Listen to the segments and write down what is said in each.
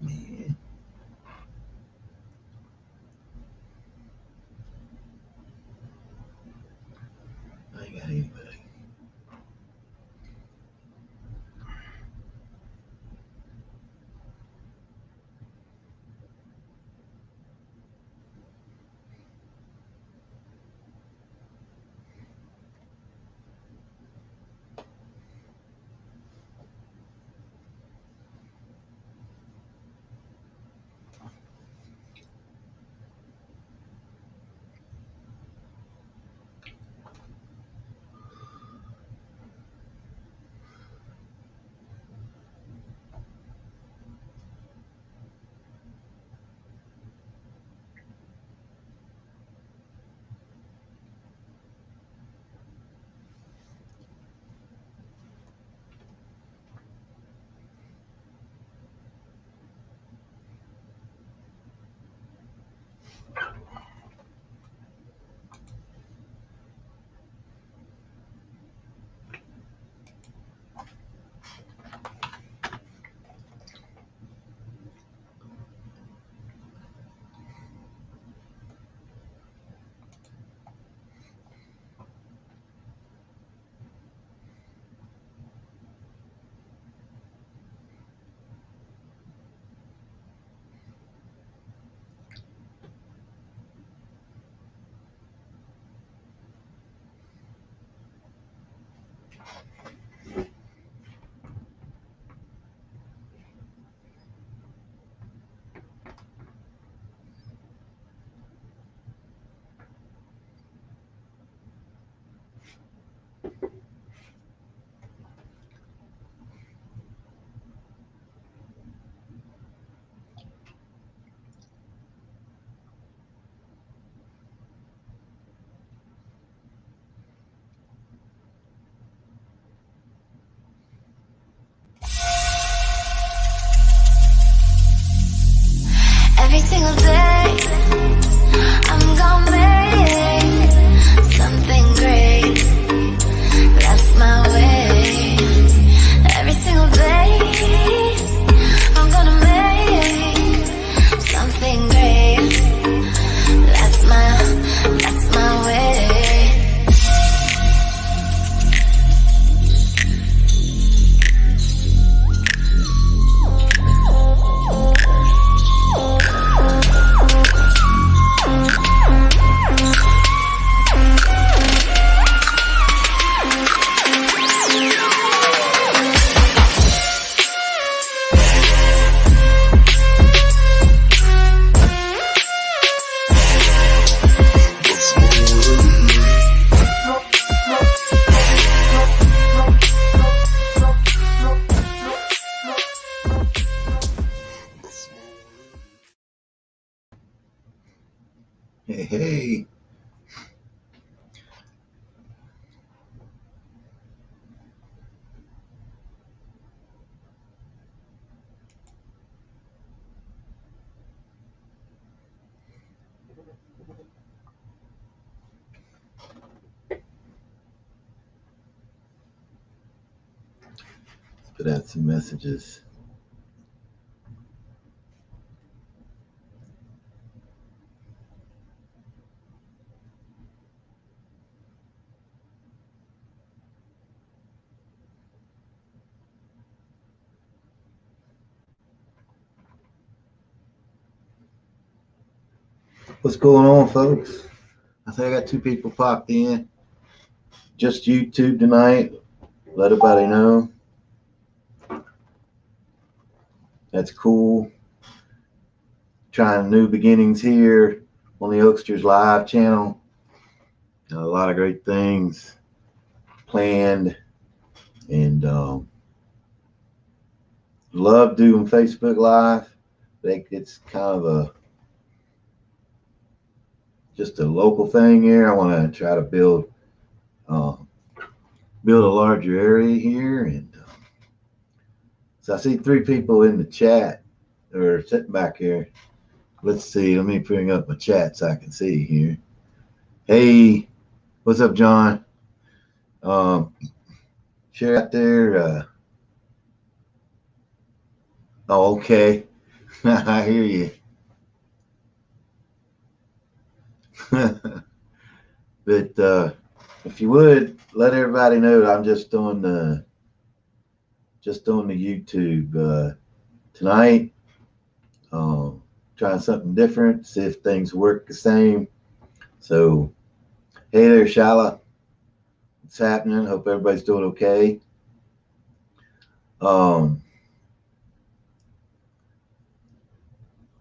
Man, I ain't got anybody. Every single day, I'm gonna make something great. That's my way. Every single day, I'm gonna make something great. That's my way. Hey, Put out some messages. What's going on, folks? I think I got 2 people popped in. Just YouTube tonight. Let everybody know. That's cool. Trying new beginnings here on the Oaksters Live channel. A lot of great things planned, and love doing Facebook Live. I think it's kind of just a local thing here. I want to try to build a larger area here, and so I see 3 people in the chat or sitting back here. Let's see. Let me bring up my chat so I can see here. Hey, what's up, John? Share out there. Oh, okay. I hear you. But if you would let everybody know that I'm just on the YouTube tonight. Trying something different, see if things work the same. So, hey there, Shala. What's happening? Hope everybody's doing okay. I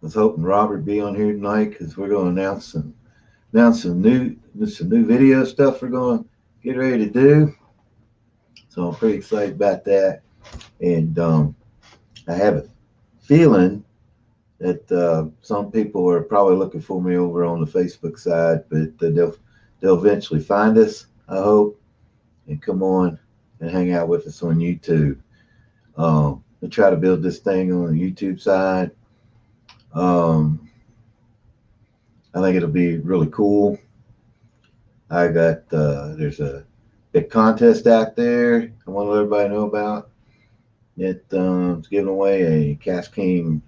was hoping Robert would be on here tonight because we're going to announce some new video stuff we're going to get ready to do. So I'm pretty excited about that, and I have a feeling that some people are probably looking for me over on the Facebook side, but they'll eventually find us, I hope, and come on and hang out with us on YouTube. We'll try to build this thing on the YouTube side. I think it'll be really cool. I got there's a big contest out there I want to let everybody know about. It's giving away a Cash King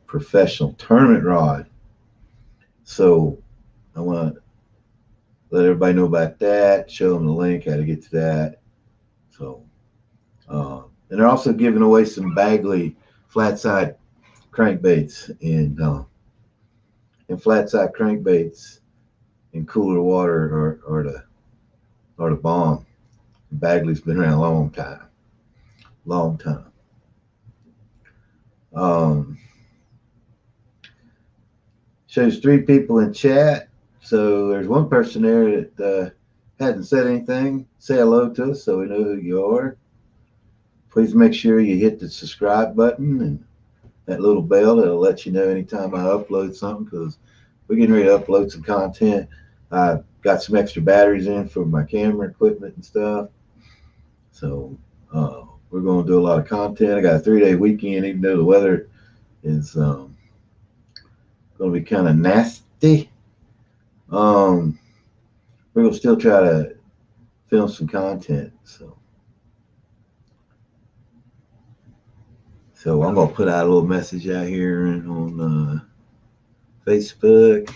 professional tournament rod. So I want to let everybody know about that, show them the link, how to get to that. So, and they're also giving away some Bagley flat side crankbaits and flat side crankbaits in cooler water are the bomb. Bagley's been around a long time, long time. Shows 3 people in chat. So there's one person there that hasn't said anything. Say hello to us so we know who you are. Please make sure you hit the subscribe button and that little bell that'll let you know anytime I upload something, because we're getting ready to upload some content. I got some extra batteries in for my camera equipment and stuff. So we're going to do a lot of content. I got a 3-day weekend, even though the weather is going to be kind of nasty. We're going to still try to film some content. So I'm going to put out a little message out here on Facebook.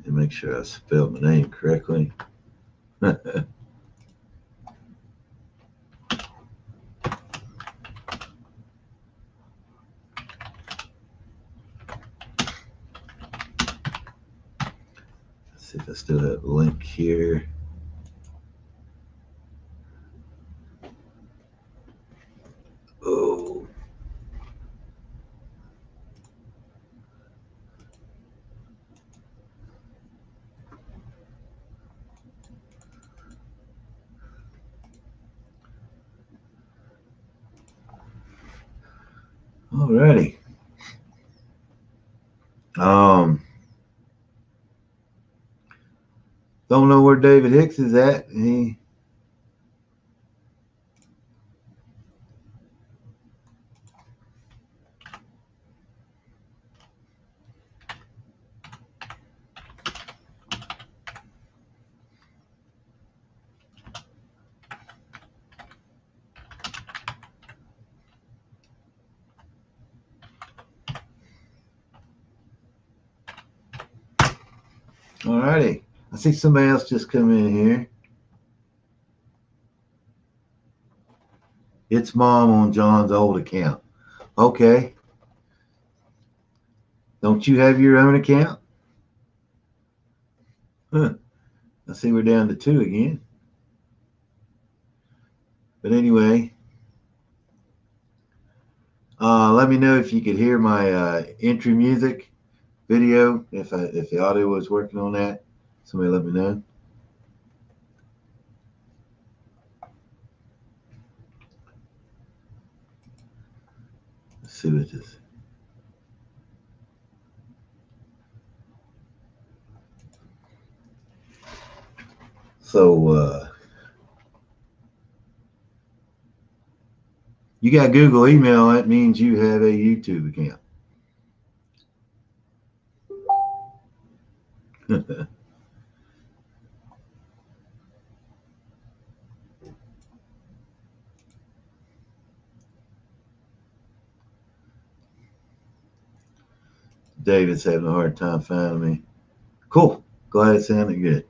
And make sure I spelled my name correctly. See if I still have a link here. Oh. Alrighty. Don't know where David Hicks is at. Alrighty. I see somebody else just come in here. It's mom on John's old account. Okay. Don't you have your own account? Huh. I see we're down to 2 again. But anyway, let me know if you could hear my entry music video, if the audio was working on that. Somebody let me know. Let's see what this. So you got Google email. That means you have a YouTube account. David's having a hard time finding me. Cool. Glad it sounded good.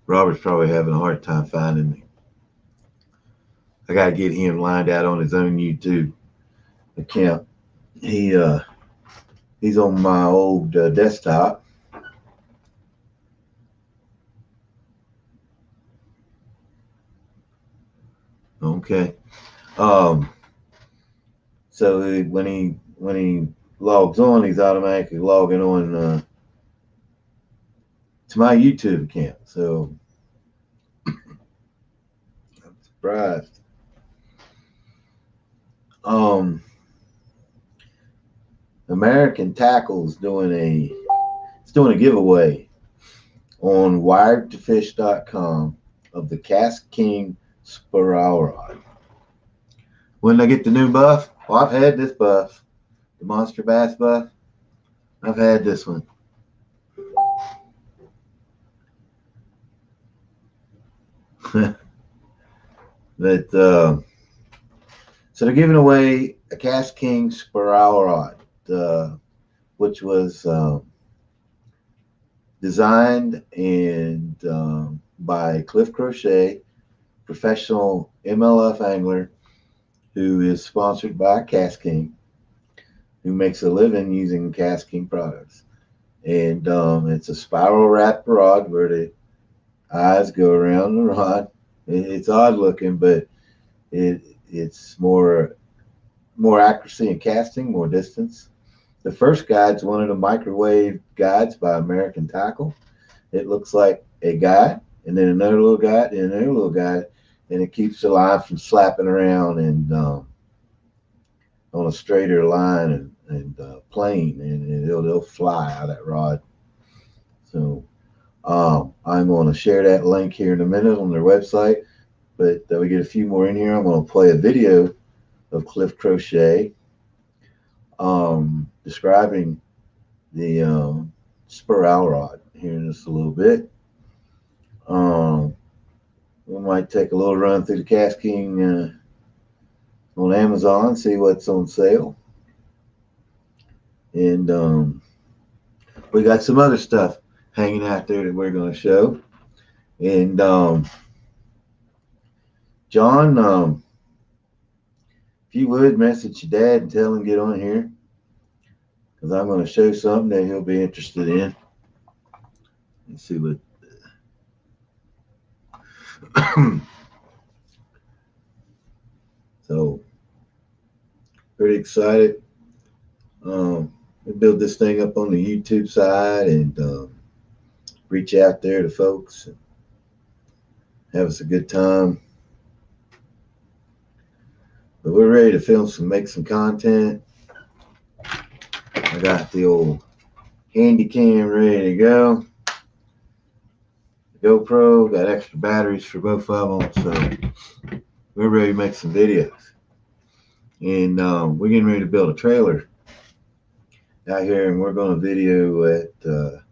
Robert's probably having a hard time finding me. I gotta get him lined out on his own YouTube account. He's on my old desktop. Okay. So when he logs on, he's automatically logging on to my YouTube account. So I'm surprised. American Tackle's doing a giveaway on wiredtofish.com of the Cast King Spiral Rod. When I get the new buff, well, I've had this buff, the Monster Bass buff. I've had this one. But so they're giving away a Cast King Spiral Rod, which was designed and by Cliff Crochet, professional MLF angler, who is sponsored by Cast King, who makes a living using Cast King products. And it's a spiral wrap rod where the eyes go around the rod. It's odd looking, but it's more accuracy in casting, more distance. The first guide's one of the microwave guides by American Tackle. It looks like a guide, and then another little guide, and another little guide, and it keeps the line from slapping around and on a straighter line and plane, and it'll fly out of that rod. So I'm going to share that link here in a minute on their website. But we get a few more in here. I'm going to play a video of Cliff Crochet describing the spiral rod here in just a little bit. We might take a little run through the Cast King on Amazon, see what's on sale. And we got some other stuff hanging out there that we're going to show. And John, if you would message your dad and tell him to get on here, because I'm going to show something that he'll be interested in. Let's see what. So, pretty excited. we build this thing up on the YouTube side and reach out there to folks and have us a good time. But we're ready to make some content. I got the old handy cam ready to go. The GoPro got extra batteries for both of them, so we're ready to make some videos. And we're getting ready to build a trailer out here, and we're going to video at the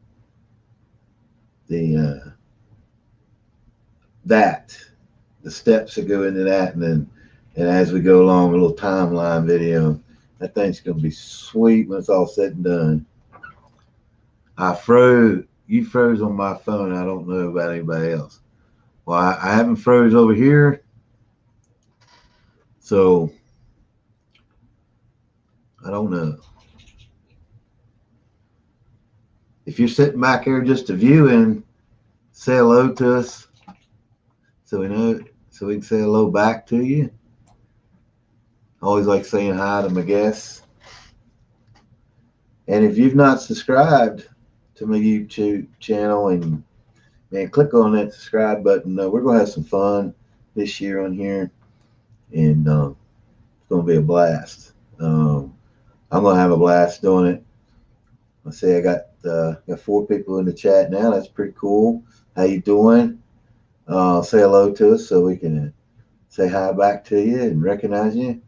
steps that go into that, and as we go along, a little timeline video. That thing's going to be sweet when it's all said and done. You froze on my phone. I don't know about anybody else. Well, I haven't froze over here, so I don't know. If you're sitting back here just a viewing, say hello to us so we know, so we can say hello back to you. I always like saying hi to my guests. And if you've not subscribed to my YouTube channel, and click on that subscribe button. We're going to have some fun this year on here, and it's going to be a blast. I'm going to have a blast doing it. I say I got 4 people in the chat now. That's pretty cool. How you doing? Say hello to us so we can say hi back to you and recognize you.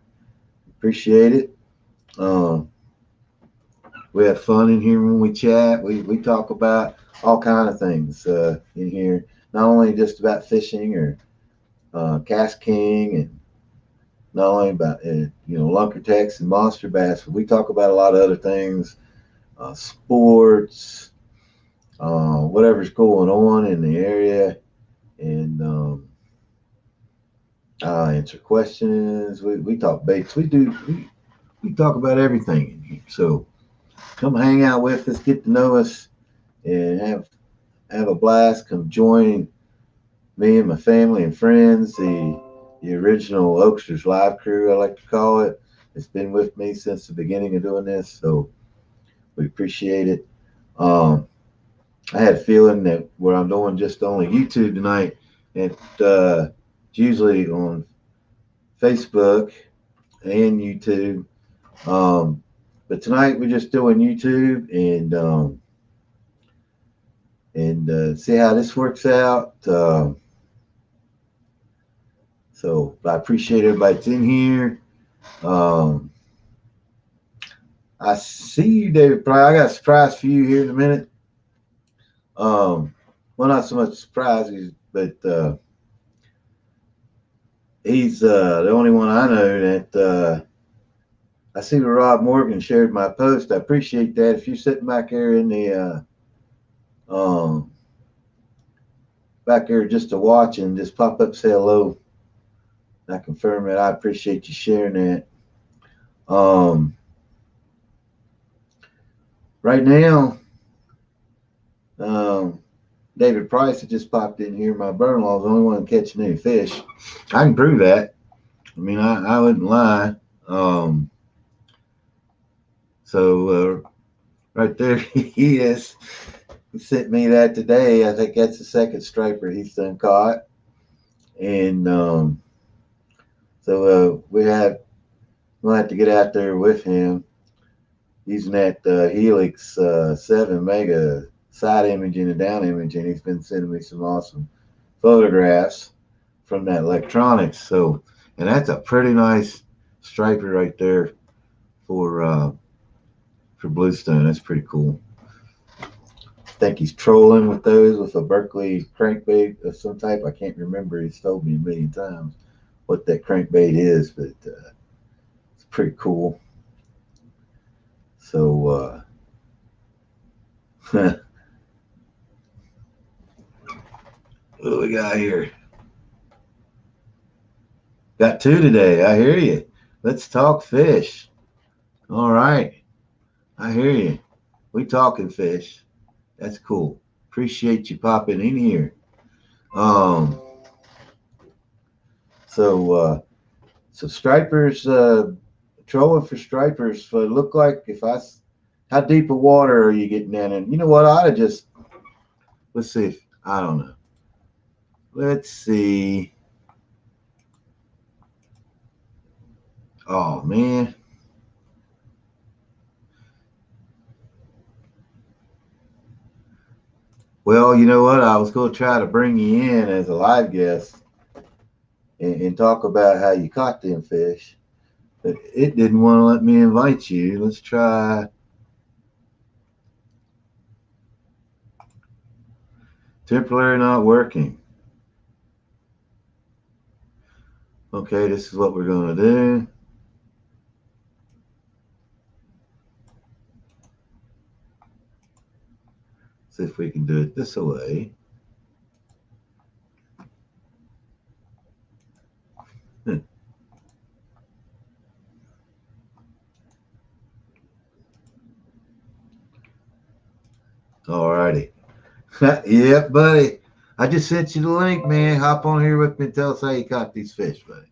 Appreciate it. We have fun in here when we chat. We talk about all kind of things in here, not only just about fishing or Cast King, and not only about Lunkertex and monster bass, but we talk about a lot of other things, sports, whatever's going on in the area, and answer questions. We talk baits. We talk about everything in here. So come hang out with us, get to know us, and have a blast. Come join me and my family and friends, the original Oaksters Live crew, I like to call it. It's been with me since the beginning of doing this, so we appreciate it. I had a feeling that what I'm doing just only YouTube tonight, and it's usually on Facebook and YouTube. But tonight we're just doing YouTube and see how this works out. So I appreciate everybody that's in here. I see you, David Pryor. I got a surprise for you here in a minute. Well, not so much surprise, but he's the only one I know that I see where Rob Morgan shared my post. I appreciate that. If you're sitting back there in the back there just to watch and just pop up, say hello. I confirm that. I appreciate you sharing that. Right now, David Price had just popped in here. My brother-in-law is the only one catching any fish. I can prove that. I mean, I wouldn't lie. So right there he is. He sent me that today. I think that's the second striper he's done caught. And so we'll have to get out there with him using that Helix 7 Mega side imaging and down imaging. He's been sending me some awesome photographs from that electronics. So, and that's a pretty nice striper right there for bluestone. That's pretty cool. I think he's trolling with those with a Berkeley crankbait of some type. I can't remember. He's told me a million times what that crankbait is, but it's pretty cool. So what do we got here? Got 2 today. I hear you. Let's talk fish. All right. I hear you. We talking fish. That's cool. Appreciate you popping in here. So stripers, trolling for stripers. Look like if I How deep of water are you getting in? And you know what? I ought to just, let's see if, I don't know. Let's see. Oh, man. Well, you know what? I was going to try to bring you in as a live guest and talk about how you caught them fish, but it didn't want to let me invite you. Let's try. Temporary not working. Okay, this is what we're going to do. See if we can do it this way. Alrighty. Yep, buddy. I just sent you the link, man. Hop on here with me and tell us how you caught these fish, buddy.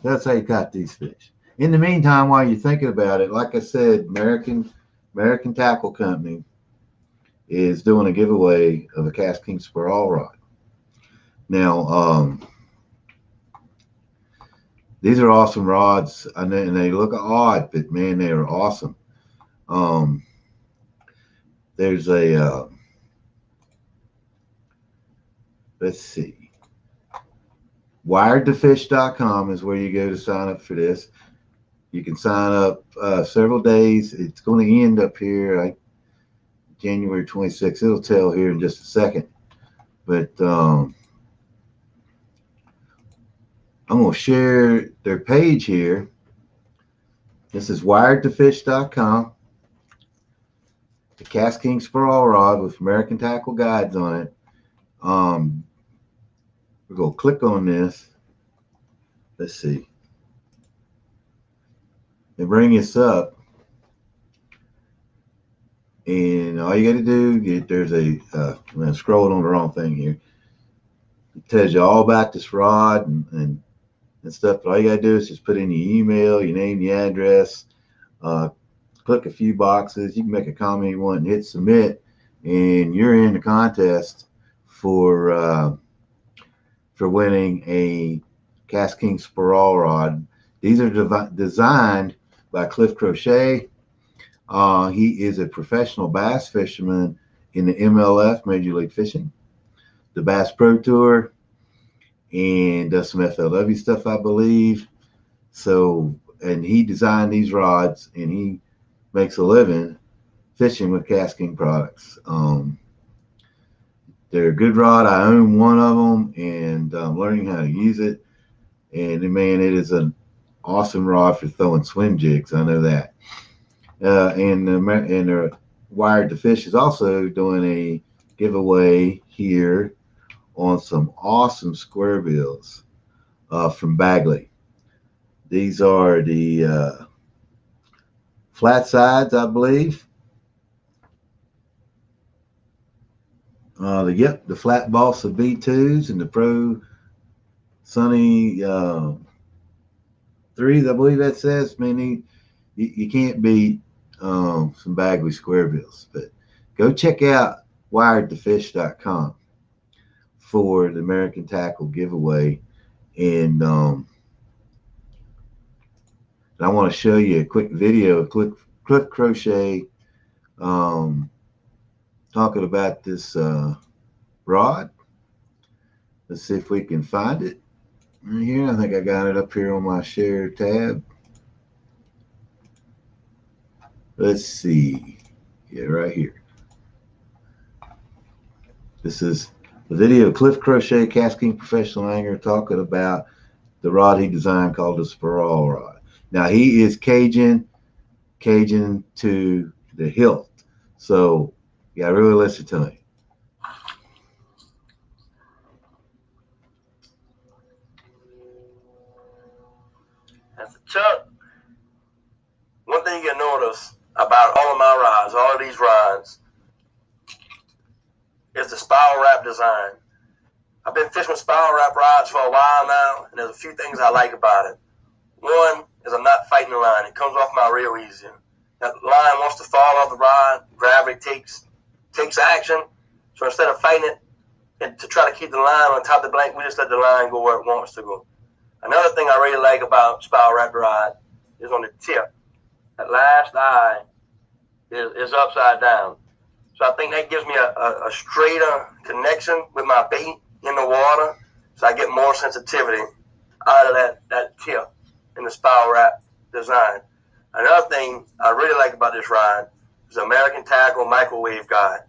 That's how you caught these fish. In the meantime, while you're thinking about it, like I said, American Tackle Company is doing a giveaway of a Cast King Spiral rod. Now, these are awesome rods, and they look odd, but man, they are awesome. There's a let's see, wiredtofish.com is where you go to sign up for this. You can sign up several days. It's going to end up here like January 26th. It'll tell here in just a second. But I'm going to share their page here. This is wiredtofish.com. The Cast King Spiral rod with American Tackle guides on it. We're going to click on this. Let's see. They bring us up. And all you got to do, there's a, I'm scrolling on the wrong thing here. It tells you all about this rod and stuff. But all you got to do is just put in your email, your name, your address, click a few boxes. You can make a comment you want and hit submit, and you're in the contest for winning a Cast King Spiral rod. These are designed by Cliff Crochet. He is a professional bass fisherman in the MLF, Major League Fishing, the Bass Pro Tour, and does some FLW stuff, I believe. So, and he designed these rods, and he makes a living fishing with Cast King products. They're a good rod. I own one of them, and I'm learning how to use it. And man, it is an awesome rod for throwing swim jigs. I know that. And Wired to Fish is also doing a giveaway here on some awesome square bills from Bagley. These are the flat sides, I believe. The flat balsa B2s and the Pro Sunny 3s, I believe that says. I mean, you can't beat some Bagley square bills. But go check out wiredtofish.com for the American Tackle giveaway. And I want to show you a quick video of Cliff Crochet talking about this rod. Let's see if we can find it right here. I think I got it up here on my share tab. Let's see. Yeah, right here. This is the video of Cliff Crochet, Cast King Professional Angler, talking about the rod he designed called the Spiral rod. Now, he is Cajun to the hilt. So, you gotta really listen to him. That's a Chuck. One thing you notice about all of my rods, all of these rods, is the spiral wrap design. I've been fishing with spiral wrap rods for a while now, and there's a few things I like about it. One, is I'm not fighting the line. It comes off my reel easier. That line wants to fall off the rod. Gravity takes action. So instead of fighting it and to try to keep the line on top of the blank, we just let the line go where it wants to go. Another thing I really like about spiral wrapped rod is on the tip. That last eye is upside down. So I think that gives me a straighter connection with my bait in the water. So I get more sensitivity out of that tip in the spiral wrap design. Another thing I really like about this rod is American Tackle Microwave Guide.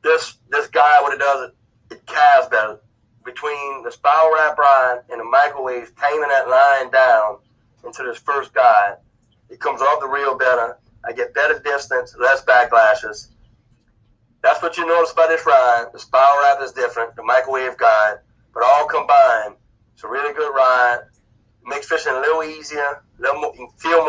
This guide, what it does, it casts better. Between the spiral wrap rod and the microwave, taming that line down into this first guide, it comes off the reel better. I get better distance, less backlashes. That's what you notice about this rod. The spiral wrap is different, the microwave guide, but all combined, it's a really good rod. It makes fishing a little easier, a little more, you can feel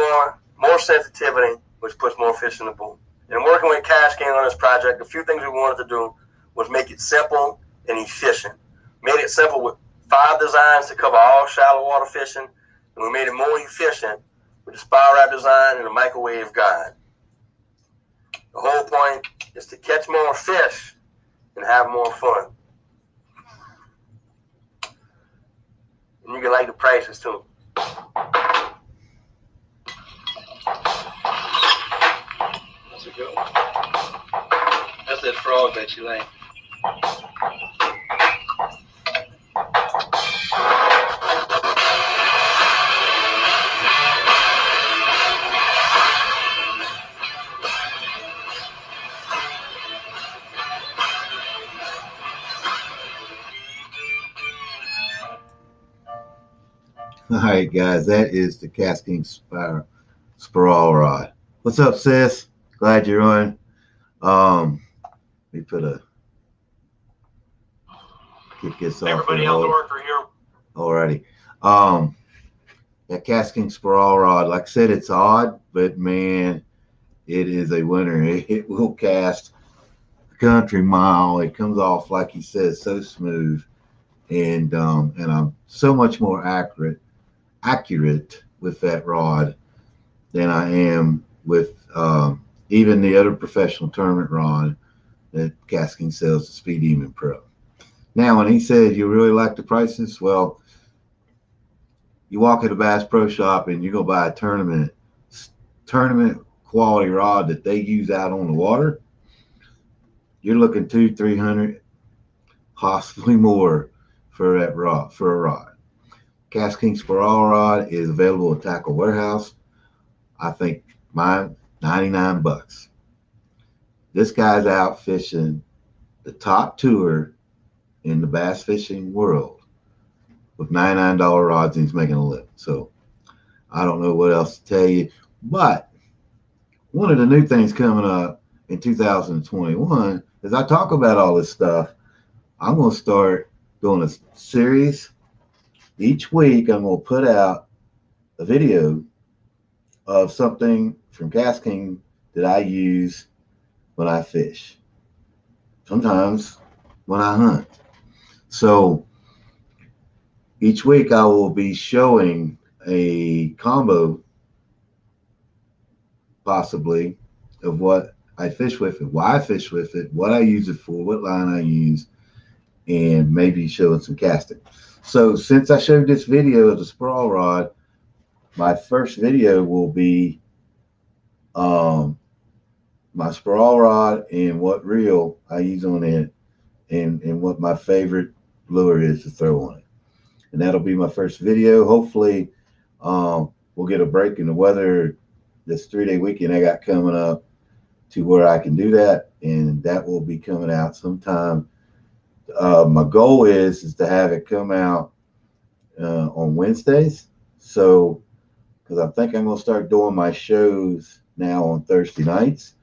more sensitivity, which puts more fish in the boat. And working with Cash King on this project, a few things we wanted to do was make it simple and efficient. Made it simple with 5 designs to cover all shallow water fishing, and we made it more efficient with the spiral wrap design and the microwave guide. The whole point is to catch more fish and have more fun. And you can like the prices too. That's a good one. That's that frog that you like. All right, guys, that is the casting spiral rod. What's up, sis? Glad you're on. Let me kick this off. Everybody on the worker here. Alrighty. That casting spiral rod, like I said, it's odd, but man, it is a winner. It will cast a country mile. It comes off, like he says, so smooth, and I'm so much more accurate with that rod than I am with even the other professional tournament rod that Casking sells, the Speed Demon Pro. Now, when he said you really like the prices, well, you walk at a Bass Pro Shop and you go buy a tournament quality rod that they use out on the water, you're looking $200-300, possibly more for that rod, for a rod. Casking spiral rod is available at Tackle Warehouse. I think mine $99. This guy's out fishing the top tour in the bass fishing world with $99 rods, and he's making a living. So I don't know what else to tell you. But one of the new things coming up in 2021 is I talk about all this stuff. I'm going to start doing a series. Each week, I'm going to put out a video of something from Casking that I use when I fish. Sometimes when I hunt. So each week I will be showing a combo, possibly, of what I fish with it, why I fish with it, what I use it for, what line I use, and maybe showing some casting. So since I showed this video of the spiral rod, my first video will be my spiral rod and what reel I use on it, and what my favorite lure is to throw on it. And that'll be my first video. Hopefully we'll get a break in the weather this 3-day weekend I got coming up to where I can do that, and that will be coming out sometime. My goal is to have it come out on Wednesdays. So, because I think I'm going to start doing my shows now on Thursday nights.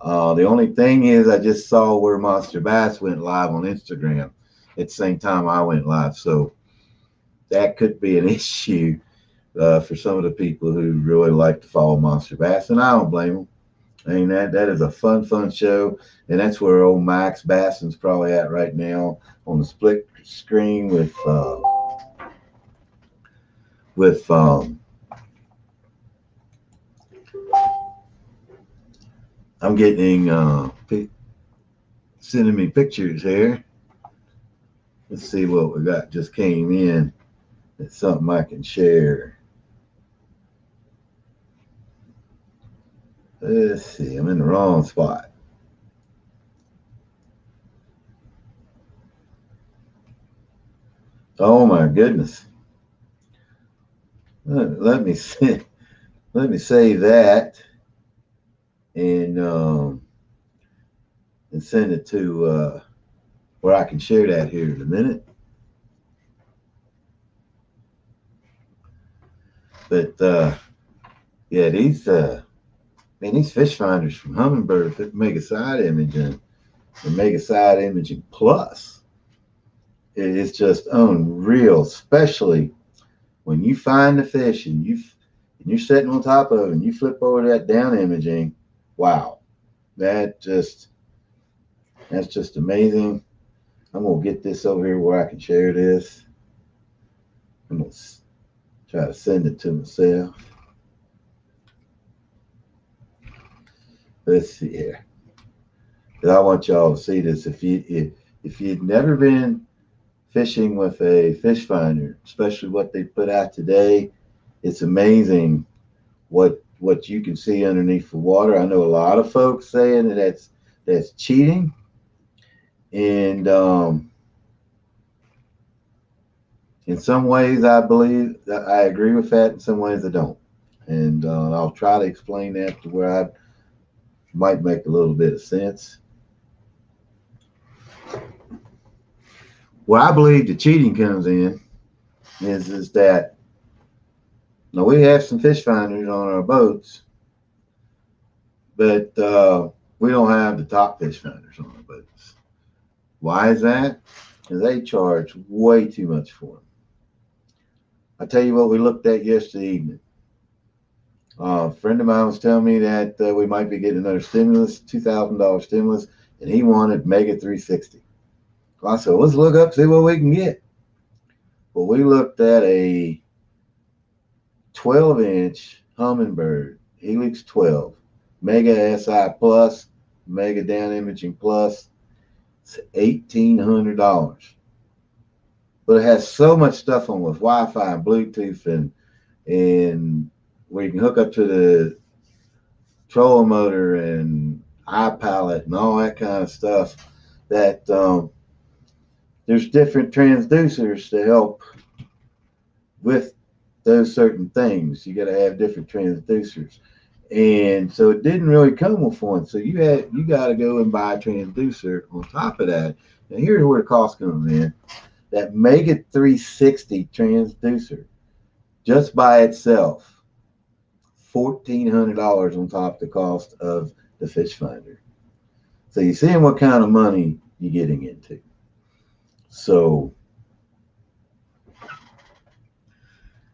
The only thing is I just saw where Monster Bass went live on Instagram at the same time I went live. So that could be an issue for some of the people who really like to follow Monster Bass, and I don't blame them. I mean, that is a fun show, and that's where old Max Basson's probably at right now on the split screen with I'm getting sending me pictures here. Let's see what we got. Just came in. It's something I can share. Let's see. I'm in the wrong spot. Oh my goodness. Let me see. Let me save that and and send it to where I can share that here in a minute. But yeah, these fish finders from Humminbird Mega Side Imaging and Mega Side Imaging Plus, it's just unreal, especially when you find the fish and you're sitting on top of it and you flip over that down imaging. Wow, that just that's just amazing. I'm gonna get this over here where I can share this. I'm gonna try to send it to myself. Let's see here. I want y'all to see this. If you've never been fishing with a fish finder, especially what they put out today, it's amazing what you can see underneath the water. I know a lot of folks saying that's cheating, and in some ways I believe that I agree with that. In some ways I don't, and I'll try to explain that to where I might make a little bit of sense. Where I believe the cheating comes in is that now we have some fish finders on our boats, but we don't have the top fish finders on our boats. Why is that? Because they charge way too much for them. I tell you what, we looked at yesterday evening. A friend of mine was telling me that we might be getting another stimulus, $2,000 stimulus, and he wanted Mega 360. I said, let's look up, see what we can get. Well, we looked at a 12-inch Humminbird, Helix 12, Mega SI Plus, Mega Down Imaging Plus. It's $1,800. But it has so much stuff on with Wi-Fi and Bluetooth and where you can hook up to the trolling motor and iPalette and all that kind of stuff that there's different transducers to help with those certain things. You got to have different transducers, and so it didn't really come with one. So you got to go and buy a transducer on top of that. Now here's where the cost comes in. That Mega 360 transducer, just by itself, $1,400 on top of the cost of the fish finder. So you're seeing what kind of money you're getting into. So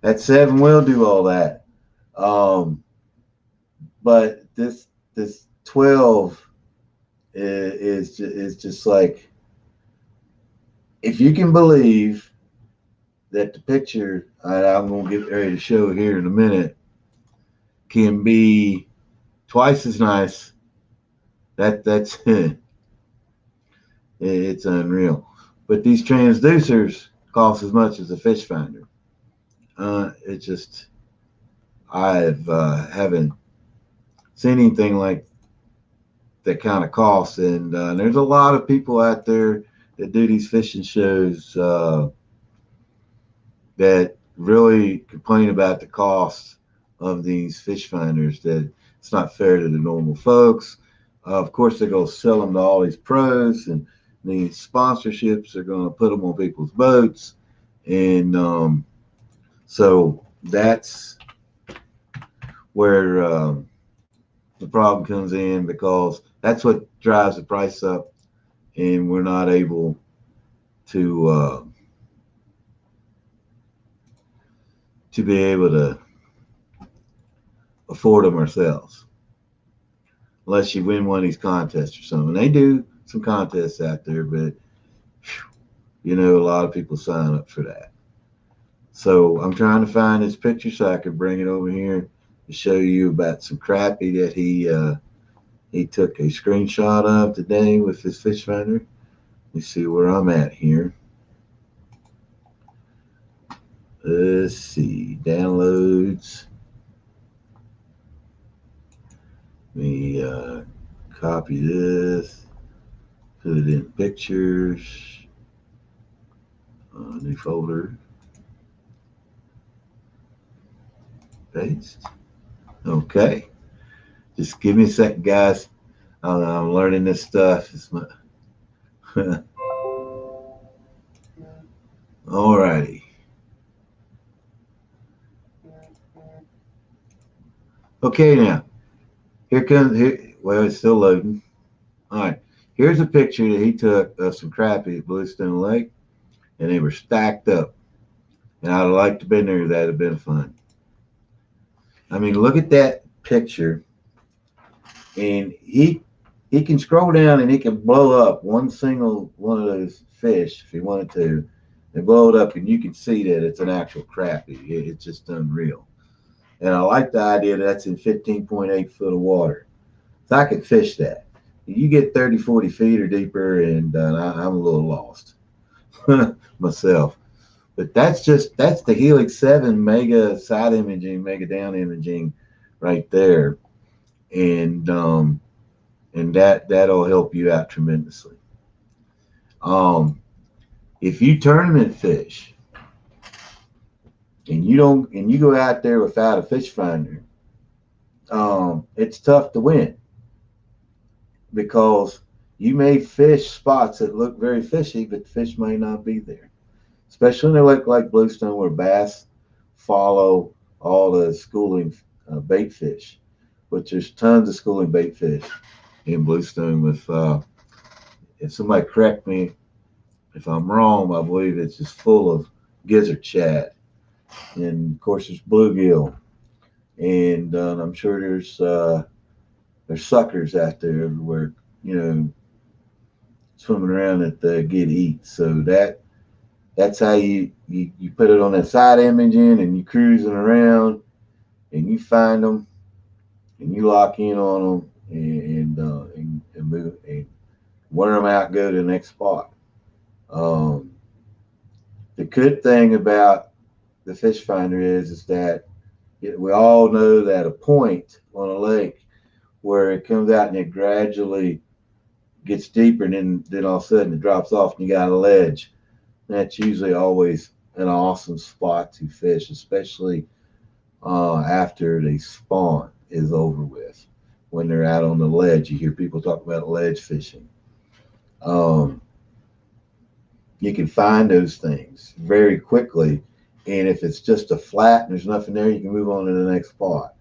that 7 will do all that. But this 12 is just like, if you can believe that the picture I'm going to get ready to show here in a minute can be twice as nice, that's it's unreal. But these transducers cost as much as a fish finder. It just, I haven't seen anything like that kind of cost. And there's a lot of people out there that do these fishing shows that really complain about the cost of these fish finders, that it's not fair to the normal folks. Of course, they're going to sell them to all these pros, and these sponsorships are going to put them on people's boats. And so that's where the problem comes in, because that's what drives the price up, and we're not able to be able to afford them ourselves, unless you win one of these contests or something. They do some contests out there, but you know, a lot of people sign up for that. So I'm trying to find this picture so I can bring it over here to show you about some crappie that he he took a screenshot of today with his fish finder. You see where I'm at here. Let's see, downloads. Let me copy this, put it in pictures, new folder, paste. Okay, just give me a second, guys. I'm learning this stuff. Alrighty. Okay, now here comes here. Well, it's still loading. All right, here's a picture that he took of some crappie at Bluestone Lake, and they were stacked up. And I'd like to have been there. That'd have been fun. I mean, look at that picture, and he can scroll down and he can blow up one single one of those fish if he wanted to, and blow it up, and you can see that it's an actual crappie. It's just unreal. And I like the idea that that's in 15.8 foot of water. So I could fish that. You get 30, 40 feet or deeper, and I'm a little lost myself. But that's the Helix 7 mega side imaging, mega down imaging right there. And that'll help you out tremendously. If you tournament fish and you go out there without a fish finder, it's tough to win because you may fish spots that look very fishy, but the fish may not be there. Especially when they look like Bluestone, where bass follow all the schooling bait fish, which there's tons of schooling bait fish in Bluestone. With if somebody correct me if I'm wrong, I believe it's just full of gizzard shad, and of course there's bluegill, and I'm sure there's suckers out there everywhere, swimming around that get eat. So that's how you put it on that side imaging, and you cruising around, and you find them, and you lock in on them, and move and wear them out, go to the next spot. The good thing about the fish finder is that we all know that a point on a lake where it comes out and it gradually gets deeper, and then all of a sudden it drops off and you got a ledge. That's usually always an awesome spot to fish, especially after the spawn is over with. When they're out on the ledge, you hear people talk about ledge fishing. You can find those things very quickly, and if it's just a flat and there's nothing there, you can move on to the next spot.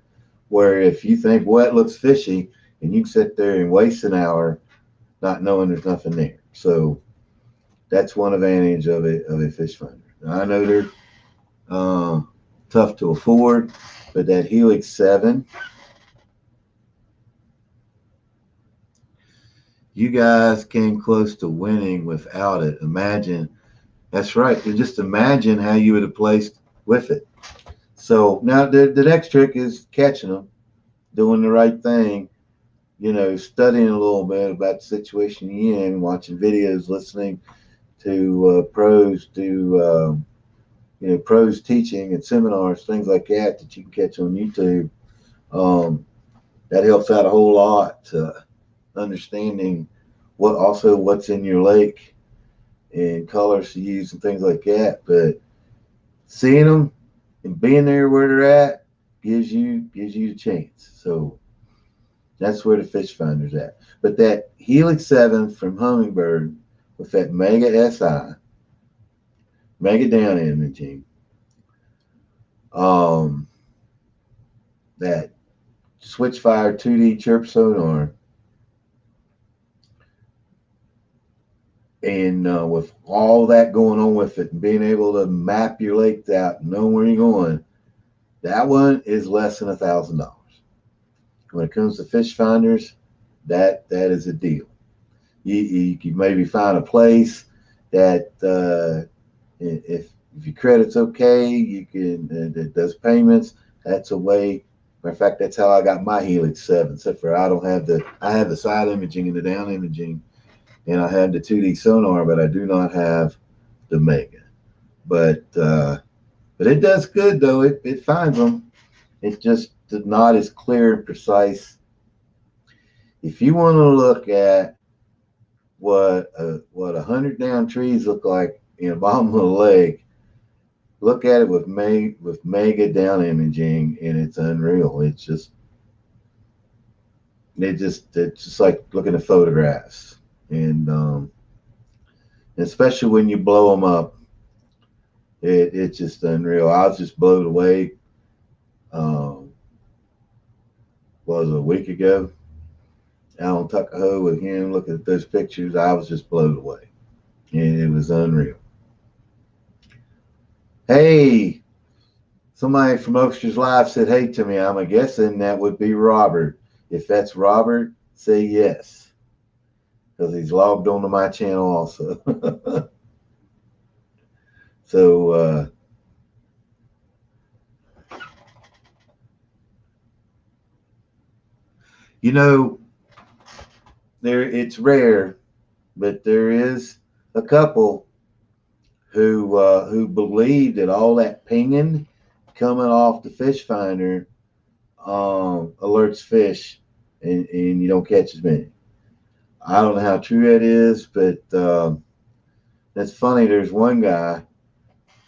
Where if you think, well, it looks fishy, and you can sit there and waste an hour not knowing there's nothing there. So that's one advantage of a fish finder. Now, I know they're tough to afford, but that Helix 7, you guys came close to winning without it. Imagine, that's right. Just imagine how you would have placed with it. So now the next trick is catching them, doing the right thing, studying a little bit about the situation you're in, watching videos, listening to pros do, pros teaching and seminars, things like that you can catch on YouTube. That helps out a whole lot. Understanding what's in your lake and colors to use and things like that. But seeing them and being there where they're at gives you a chance. So that's where the fish finder's at. But that Helix 7 from Humminbird with that Mega SI, Mega down imaging, that Switchfire 2D chirp sonar, and with all that going on with it, and being able to map your lakes out and know where you're going, that one is less than $1,000. When it comes to fish finders, that is a deal. You can maybe find a place that if your credit's okay, you can that does payments. That's a way Matter of fact, that's how I got my Helix 7, except for I don't have I have the side imaging and the down imaging, and I have the 2D sonar, but I do not have the Mega. But it does good though. It finds them. It just not as clear and precise. If you want to look at what 100 down trees look like in the bottom of the lake, look at it with Mega down imaging, and it's unreal. It's just like looking at photographs, and especially when you blow them up, it's just unreal. I was just blown away. Was a week ago out on Tuckahoe with him, looking at those pictures. I was just blown away, and it was unreal. Hey, somebody from Oaksters Live said hey to me. I'm guessing that would be Robert. If that's Robert, say yes, because he's logged onto my channel also. So, you know, it's rare, but there is a couple who believe that all that pinging coming off the fish finder alerts fish, and you don't catch as many. I don't know how true that is, but that's funny. There's one guy.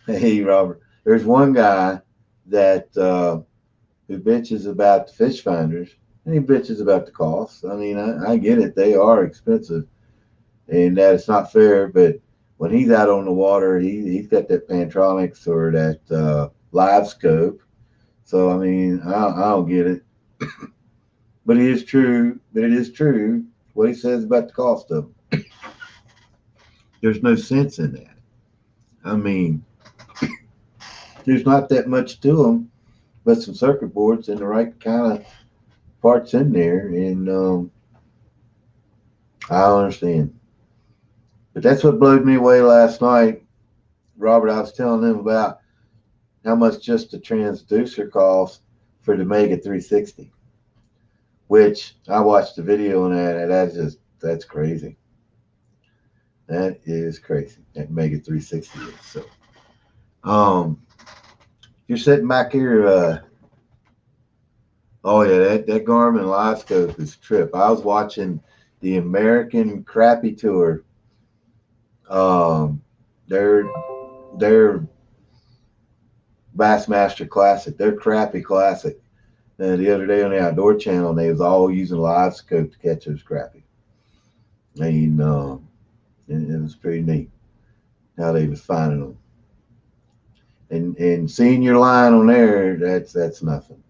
Hey, Robert. There's one guy that who bitches about the fish finders, and he bitches about the cost. I mean, I get it; they are expensive, and that it's not fair. But when he's out on the water, he's got that Pantronics or that live scope. So I mean, I don't get it, but it is true. But it is true what he says about the cost of them. There's no sense in that. I mean, there's not that much to them, but some circuit boards and the right kind of parts in there, and I don't understand. But that's what blew me away last night, Robert. I was telling them about how much just the transducer costs for the Mega 360, which I watched the video on that, and that's crazy. That is crazy. That Mega 360 is. So, you're sitting back here. Oh yeah, that Garmin Live Scope is a trip. I was watching the American Crappie Tour. Their Bassmaster Classic, their Crappie Classic. The other day on the Outdoor Channel, they was all using Live Scope to catch those crappie. And it was pretty neat how they was finding them. And seeing your line on there, that's nothing.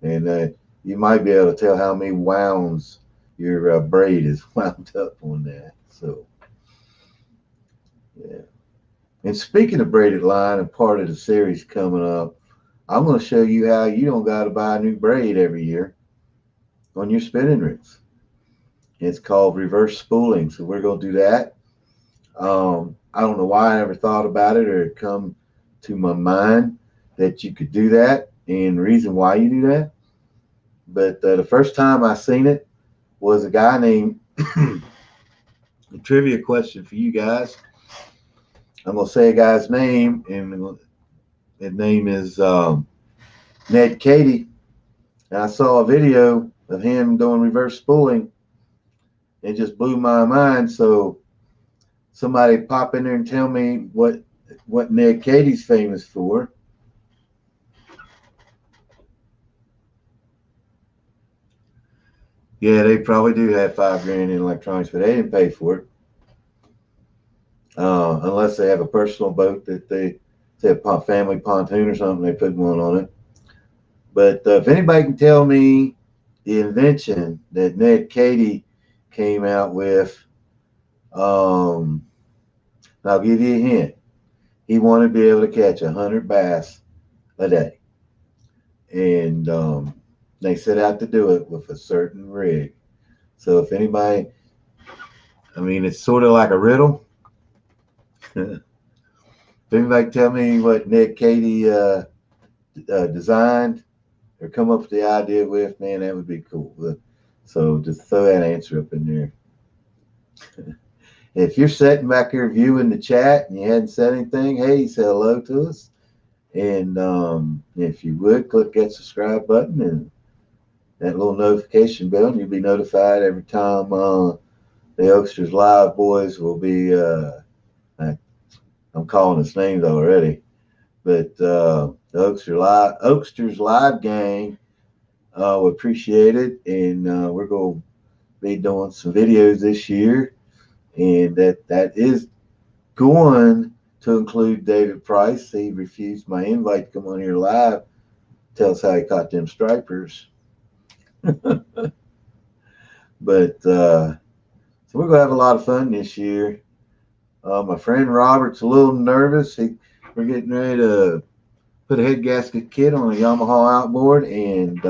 And you might be able to tell how many wounds your braid is wound up on that. So, yeah. And speaking of braided line, and part of the series coming up, I'm going to show you how you don't got to buy a new braid every year on your spinning rigs. It's called reverse spooling. So we're going to do that. I don't know why I never thought about it or it come to my mind that you could do that, and the reason why you do that. But the first time I seen it was a guy named, a trivia question for you guys. I'm going to say a guy's name, and his name is Ned Cady. And I saw a video of him doing reverse spooling. It just blew my mind. So somebody pop in there and tell me what Ned Cady's famous for. Yeah, they probably do have $5,000 in electronics, but they didn't pay for it. Unless they have a personal boat that they say a family pontoon or something, they put one on it. But if anybody can tell me the invention that Ned Cady came out with, I'll give you a hint. He wanted to be able to catch 100 bass a day. And they set out to do it with a certain rig. So if anybody, I mean, it's sort of like a riddle. If anybody tell me what Ned Cady designed, or come up with the idea with, man, that would be cool. So just throw that answer up in there. If you're sitting back here viewing the chat and you hadn't said anything, hey, say hello to us. And if you would, click that subscribe button and that little notification bell, and you'll be notified every time the Oaksters Live boys will be, I'm calling us names already, but the Oaksters Live gang, we appreciate it. And we're going to be doing some videos this year. And that is going to include David Price. He refused my invite to come on here live. Tell us how he caught them stripers. But so we're gonna have a lot of fun this year. My friend Robert's a little nervous. We're getting ready to put a head gasket kit on a Yamaha outboard, and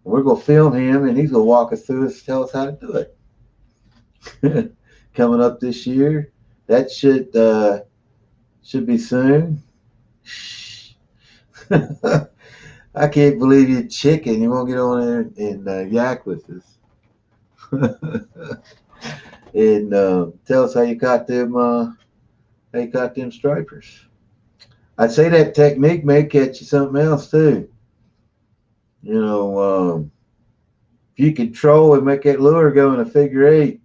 we're gonna film him, and he's gonna walk us through it, tell us how to do it. Coming up this year, that should be soon. I can't believe you're chicken. You won't get on there and yak with us. And tell us how you caught them stripers. I'd say that technique may catch you something else too. You know, if you control and make that lure go in a figure eight.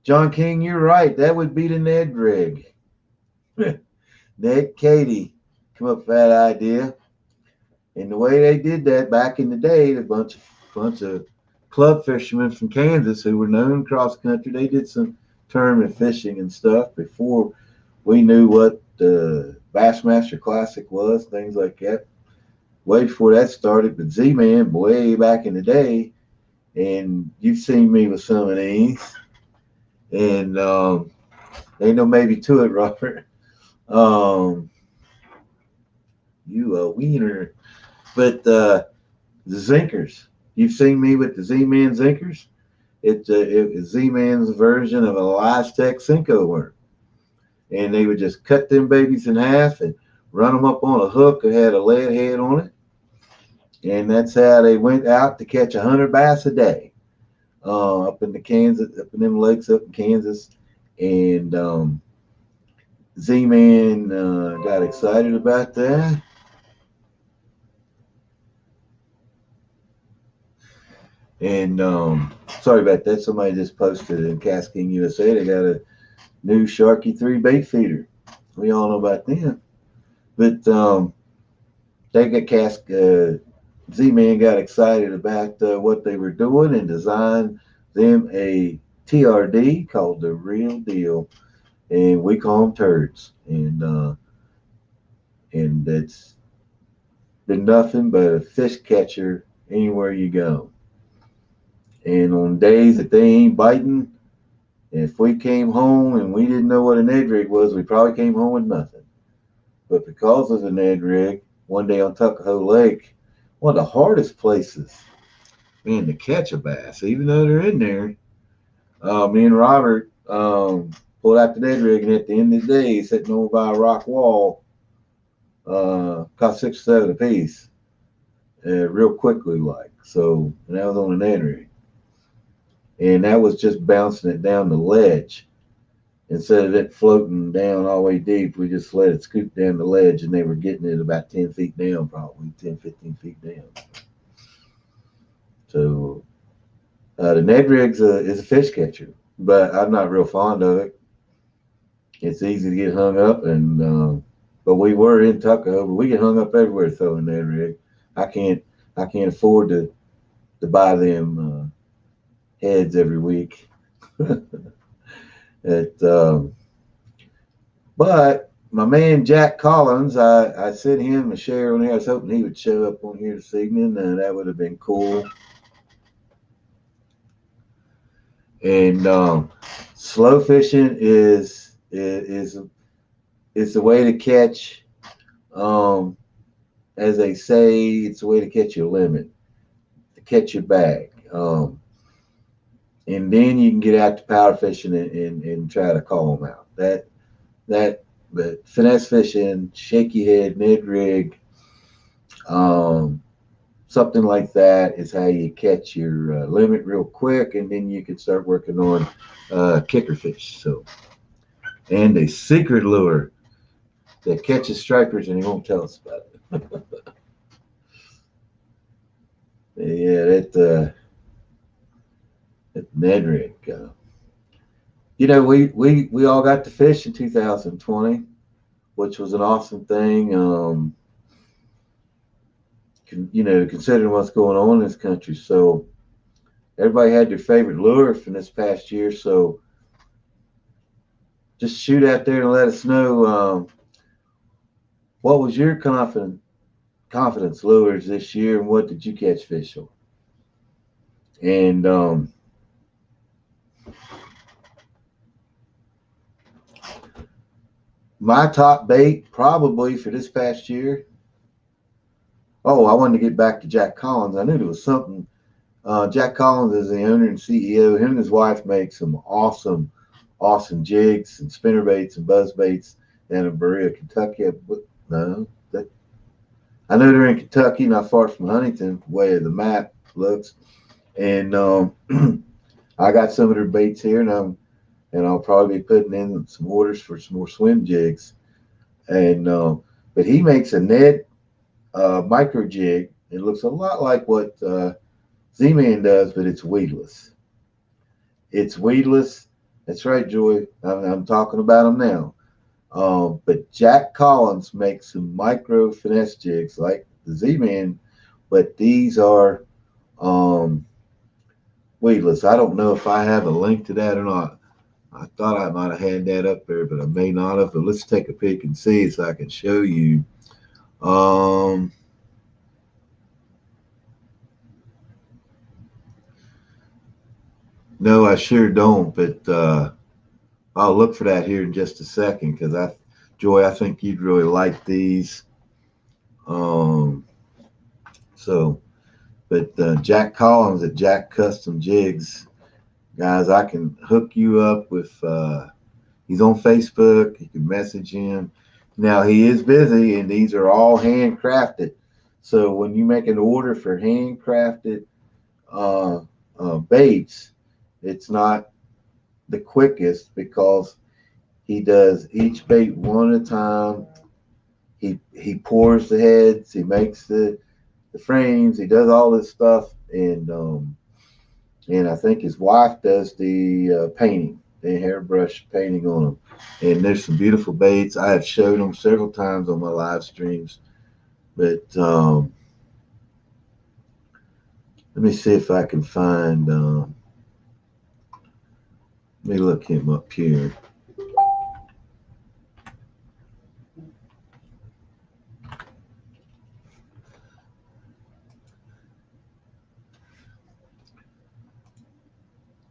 John King, you're right. That would be the Ned rig. Ned Katie come up with that idea. And the way they did that back in the day, a bunch of club fishermen from Kansas who were known cross country, they did some tournament fishing and stuff before we knew what the Bassmaster Classic was, things like that. Way before that started, but Z-Man, way back in the day, and you've seen me with some of these, and ain't no maybe to it, Robert. You a wiener. But the Zinkers, you've seen me with the Z-Man Zinkers. It was Z-Man's version of a Lastec Cinco worm. And they would just cut them babies in half and run them up on a hook that had a lead head on it. And that's how they went out to catch 100 bass a day up in them lakes up in Kansas. And Z-Man got excited about that. And sorry about that. Somebody just posted in Cask King USA. They got a new Sharky 3 bait feeder. We all know about them. But they got Z-Man got excited about what they were doing and designed them a TRD called the Real Deal. And we call them turds. And it's been nothing but a fish catcher anywhere you go. And on days that they ain't biting, if we came home and we didn't know what a Ned rig was, we probably came home with nothing. But because of the Ned rig, one day on Tuckahoe Lake, one of the hardest places, man, to catch a bass, even though they're in there, me and Robert pulled out the Ned rig, and at the end of the day, sitting over by a rock wall, caught 6 or 7 apiece, real quickly like. So, and that was on the Ned rig. And that was just bouncing it down the ledge. Instead of it floating down all the way deep, we just let it scoop down the ledge, and they were getting it about 10 feet down, probably 10, 15 feet down. So the Ned rig is a fish catcher, but I'm not real fond of it. It's easy to get hung up, and but we were in Tuckahoe, but we get hung up everywhere throwing Ned rig. I can't afford to buy them heads every week. But my man Jack Collins, I sent him a share on here. I was hoping he would show up on here this evening, and that would have been cool. And slow fishing is the way to catch. As they say, it's a way to catch your limit, to catch your bag. And then you can get out to power fishing and try to call them out. But finesse fishing, shaky head, Ned rig, Um, Something like that is how you catch your limit real quick, and then you can start working on kicker fish. So, and a secret lure that catches stripers, and he won't tell us about it. Yeah, that Ned rig. We all got to fish in 2020, which was an awesome thing. Considering what's going on in this country, so everybody had their favorite lure from this past year. So just shoot out there and let us know what was your confidence lures this year, and what did you catch fish on? And my top bait probably for this past year. Oh, I wanted to get back to Jack Collins. I knew there was something. Jack Collins is the owner and CEO. Him and his wife make some awesome jigs and spinner baits and buzz baits down in Berea, Kentucky. No, I know they're in Kentucky, not far from Huntington, way the map looks. And I got some of their baits here, and I'll probably be putting in some orders for some more swim jigs. And but he makes a net micro jig. It looks a lot like what Z-Man does, but it's weedless. It's weedless. That's right, Joy. I'm talking about them now. But Jack Collins makes some micro finesse jigs like the Z-Man, but these are weedless. I don't know if I have a link to that or not. I thought I might have had that up there, but I may not have. But let's take a peek and see so I can show you. Um, no, I sure don't, but I'll look for that here in just a second because Joy, I think you'd really like these. Um, so, but Jack Collins at Jack Custom Jigs, guys, I can hook you up with. He's on Facebook. You can message him. Now he is busy, and these are all handcrafted. So when you make an order for handcrafted uh, baits, it's not the quickest because he does each bait one at a time. He pours the heads. He makes the frames. He does all this stuff, and I think his wife does the painting, the hairbrush painting on them. And there's some beautiful baits. I have showed them several times on my live streams. But let me see if I can find. Let me look him up here.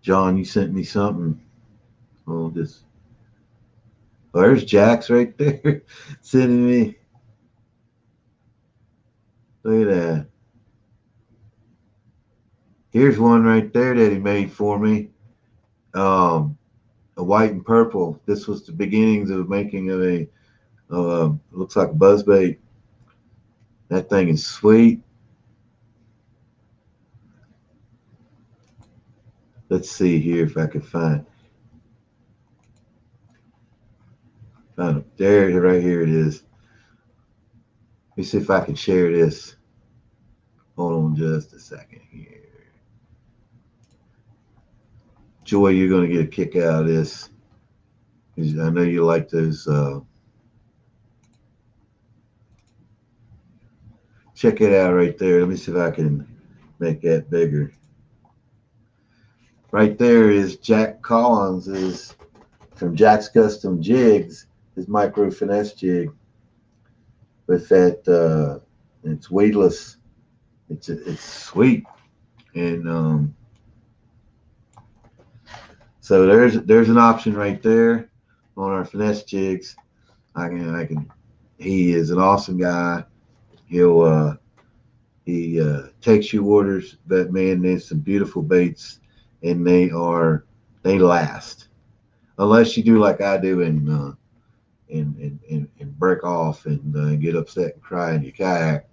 John, you sent me something. Oh, this. Oh, there's Jack's right there sending me. Look at that. Here's one right there that he made for me. A white and purple. This was the beginnings of making of looks like a buzzbait. That thing is sweet. Let's see here if I can find it. There, right here it is. Let me see if I can share this. Hold on just a second here. Joy, you're going to get a kick out of this. I know you like those. Check it out right there. Let me see if I can make that bigger. Right there is Jack Collins is from Jack's Custom Jigs, his micro finesse jig with that. It's weedless. It's sweet, and so there's an option right there on our finesse jigs. I can. He is an awesome guy. He takes you orders, but man, there's some beautiful baits, and they last. Unless you do like I do and break off and get upset and cry in your kayak.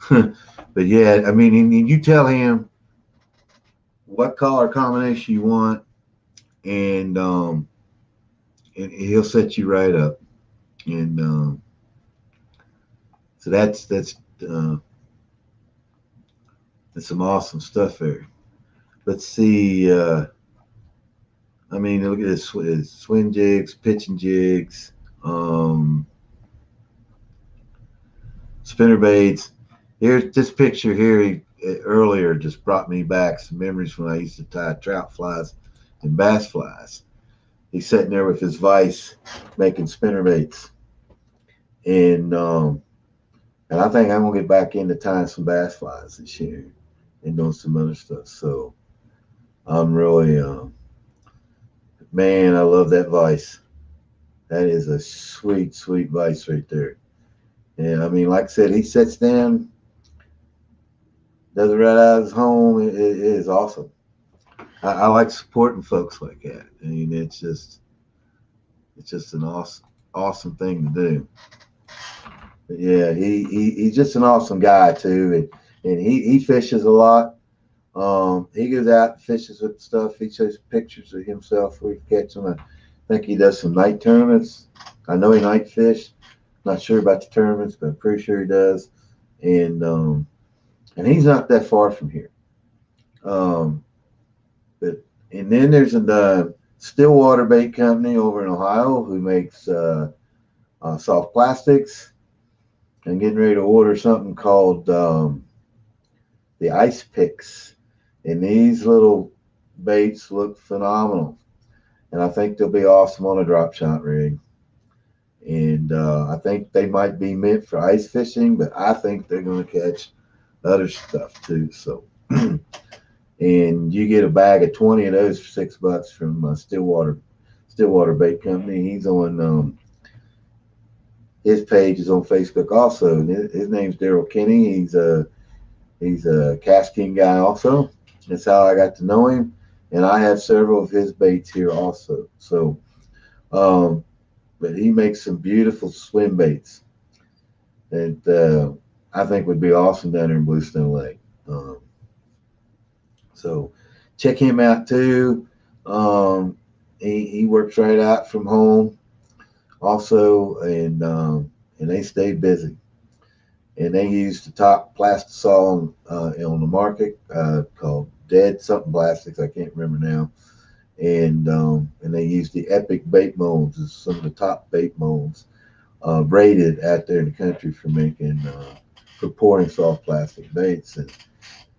But yeah, I mean, and you tell him what color combination you want, and he'll set you right up. And so uh, that's some awesome stuff there. Let's see. I mean, look at this: swing jigs, pitching jigs, um, spinner baits. Here's this picture here. Earlier just brought me back some memories when I used to tie trout flies and bass flies. He's sitting there with his vise making spinner baits, and and I think I'm gonna get back into tying some bass flies this year and doing some other stuff. So I'm really, man, I love that vise. That is a sweet, sweet vise right there. And I mean, like I said, he sits down, does it right out of his home. It is awesome. I like supporting folks like that. I mean, it's just an awesome, awesome thing to do. But yeah, he's just an awesome guy too, and he fishes a lot. He goes out and fishes with stuff. He shows pictures of himself where he catches them. I think he does some night tournaments. I know he night fish. Not sure about the tournaments, but I'm pretty sure he does. And and he's not that far from here. Um, but and then there's a Stillwater Bait Company over in Ohio who makes soft plastics. I'm getting ready to order something called the Ice Picks, and these little baits look phenomenal, and I think they'll be awesome on a drop shot rig. And I think they might be meant for ice fishing, but I think they're going to catch other stuff too. So, and you get a bag of 20 of those for $6 from Stillwater Bait Company. He's on his page is on Facebook also. And his name's Daryl Kenny. He's a Cast King guy also. That's how I got to know him. And I have several of his baits here also. So, but he makes some beautiful swim baits that I think would be awesome down there in Bluestone Lake. So check him out too. He works right out from home also, and they stay busy. And they use the top plastisol on the market called Dead something plastics. I can't remember now. And they use the Epic bait molds as some of the top bait molds rated out there in the country for pouring soft plastic baits. And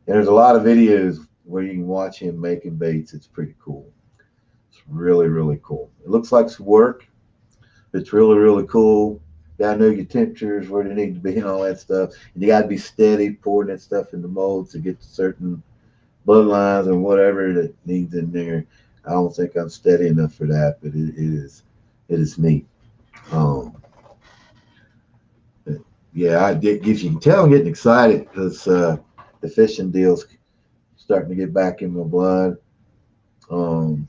there's a lot of videos where you can watch him making baits. It's pretty cool. It's really, really cool. It looks like some work. It's really, really cool. You gotta know your temperatures, where they need to be, and all that stuff. And you gotta be steady pouring that stuff in the molds to get to certain bloodlines and whatever that needs in there. I don't think I'm steady enough for that, but it is neat. Um, yeah, if you can tell, I'm getting excited because the fishing deal's starting to get back in my blood. Um,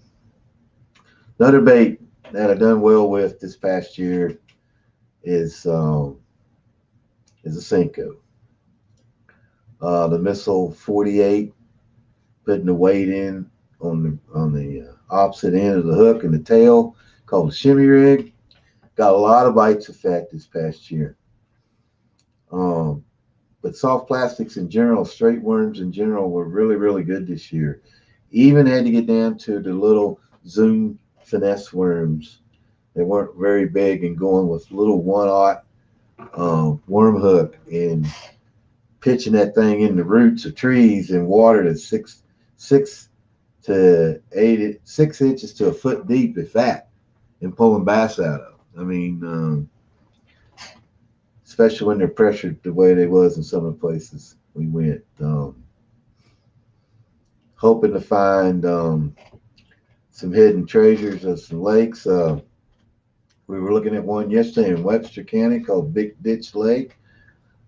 Another bait that I've done well with this past year is a Senko. The Missile 48, putting the weight in on the opposite end of the hook and the tail, called a shimmy rig. Got a lot of bites of fat this past year. But soft plastics in general, straight worms in general, were really, really good this year. Even had to get down to the little Zoom finesse worms. They weren't very big, and going with little 1/0 worm hook and pitching that thing in the roots of trees in water that's 6 inches to a foot deep, if that, and pulling bass out of. I mean, especially when they're pressured the way they was in some of the places we went. Hoping to find some hidden treasures of some lakes. We were looking at one yesterday in Webster County called Big Ditch Lake.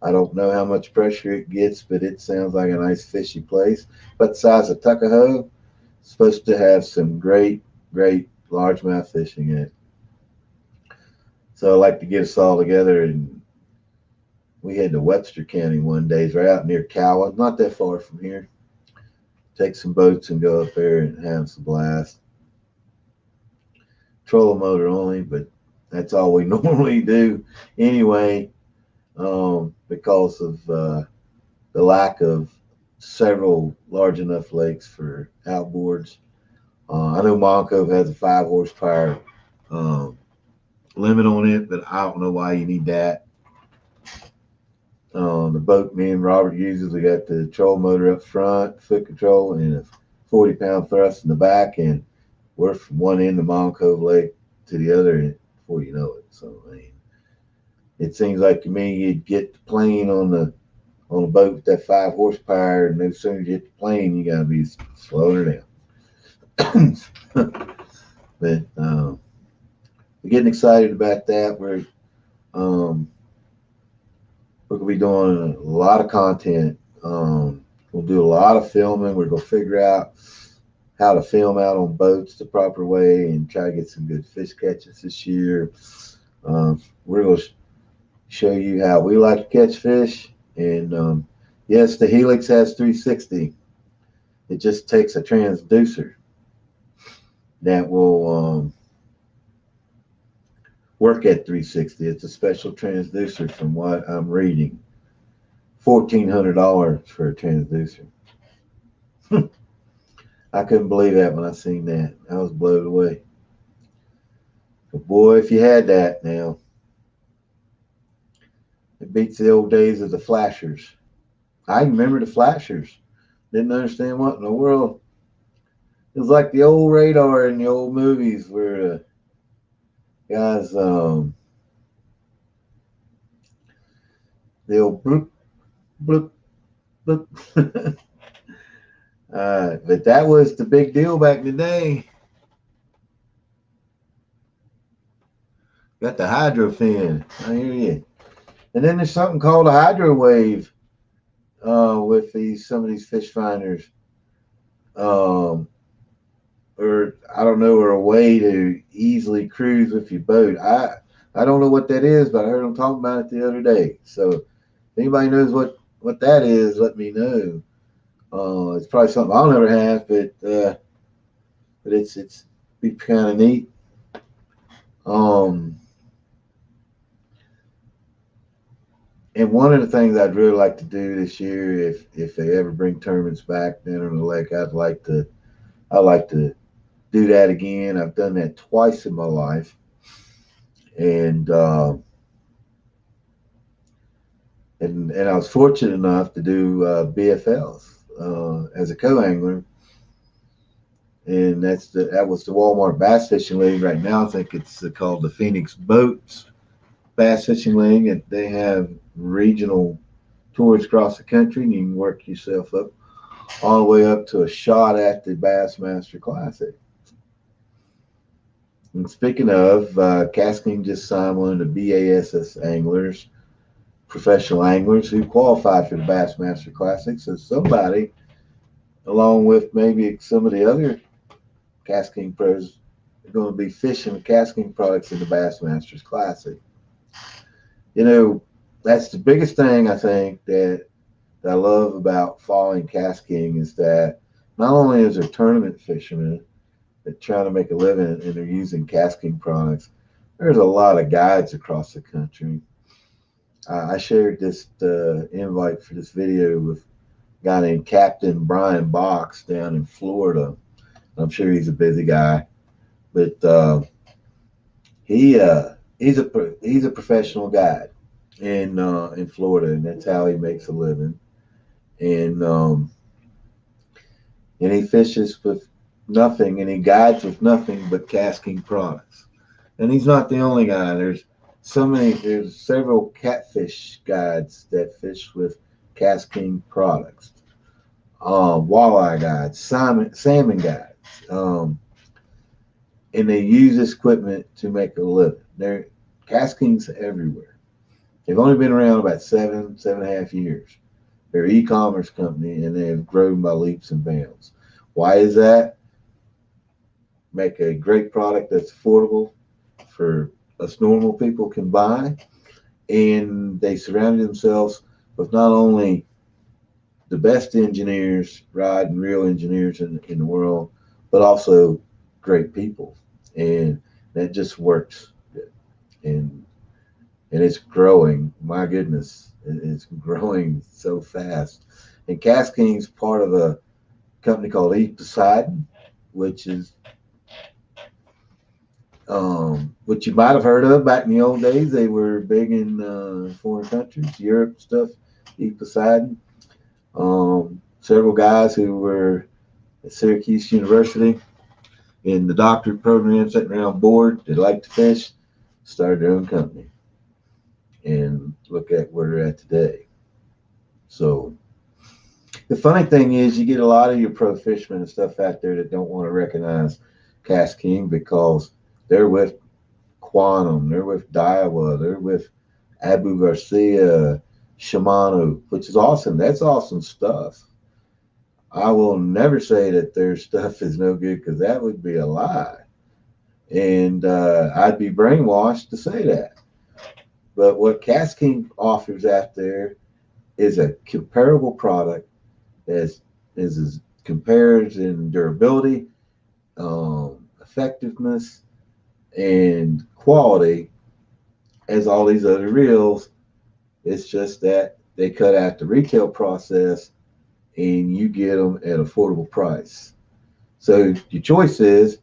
I don't know how much pressure it gets, but it sounds like a nice fishy place. But the size of Tuckahoe, supposed to have some great, great largemouth fishing in it. So I'd like to get us all together and we head to Webster County one day. It's right out near Cowan, not that far from here. Take some boats and go up there and have some blast. Trolling motor only, but that's all we normally do anyway, because of the lack of several large enough lakes for outboards. I know Moncove has a 5 horsepower limit on it, but I don't know why you need that. The boat me and Robert uses, we got the troll motor up front, foot control, and a 40-pound thrust in the back, and we're from one end of Moncove Lake to the other end before you know it. So I mean, it seems like to me you'd get the plane on a boat with that 5 horsepower, and as soon as you hit the plane, you gotta be slowing her down. But we're getting excited about that. We're gonna be doing a lot of content. We'll do a lot of filming. We're gonna figure out how to film out on boats the proper way and try to get some good fish catches this year. We're gonna show you how we like to catch fish. And yes, the Helix has 360. It just takes a transducer that will work at 360. It's a special transducer from what I'm reading. $1,400 for a transducer. I couldn't believe that when I seen that. I was blown away. But boy, if you had that now, it beats the old days of the flashers. I remember the flashers. Didn't understand what in the world. It was like the old radar in the old movies where the guys, the old bloop, bloop, bloop. But that was the big deal back in the day. Got the hydro fin. I hear you. And then there's something called a hydro wave with some of these fish finders. Or I don't know, or a way to easily cruise with your boat. I don't know what that is, but I heard them talking about it the other day. So if anybody knows what that is, let me know. It's probably something I'll never have, but it's be kind of neat. And one of the things I'd really like to do this year, if they ever bring tournaments back down on the lake, I'd like to do that again. I've done that twice in my life, and I was fortunate enough to do BFLs as a co-angler, and that was the Walmart Bass Fishing League. Right now, I think it's called the Phoenix Boats Bass Fishing League, and they have regional tours across the country, and you can work yourself up all the way up to a shot at the Bassmaster Classic. And speaking of, Casking just signed one of the BASS anglers, professional anglers who qualified for the Bassmaster Classic. So somebody, along with maybe some of the other casting pros, are going to be fishing casting products in the Bassmasters Classic. You know, that's the biggest thing I think that I love about following casting is that not only is there tournament fishermen that trying to make a living and they're using casting products, there's a lot of guides across the country. I shared this invite for this video with a guy named Captain Brian Box down in Florida. I'm sure he's a busy guy, but he's a professional guide in Florida, and that's how he makes a living. And he fishes with nothing, and he guides with nothing but casting products. And he's not the only guy. There's several catfish guides that fish with casting products, walleye guides, salmon guides, and they use this equipment to make a living. They're castings everywhere. They've only been around about 7.5 years. They're an e-commerce company, and they have grown by leaps and bounds. Why is that? Make a great product that's affordable for us normal people can buy, and they surrounded themselves with not only the best engineers, rod and reel engineers in the world, but also great people. And that just works. And and it's growing. My goodness, it's growing so fast. And Cast King's part of a company called Eat Poseidon, which is which you might have heard of back in the old days. They were big in foreign countries, Europe stuff. Eat Poseidon. Several guys who were at Syracuse University in the doctorate program, sitting around bored, they liked to fish, started their own company, and look at where they're at today. So the funny thing is, you get a lot of your pro fishermen and stuff out there that don't want to recognize Cast King because they're with Quantum, they're with Daiwa, they're with Abu Garcia, Shimano, which is awesome. That's awesome stuff. I will never say that their stuff is no good because that would be a lie. And I'd be brainwashed to say that. But what Cast King offers out there is a comparable product as compares in durability, effectiveness, and quality as all these other reels. It's just that they cut out the retail process and you get them at affordable price. So your choice is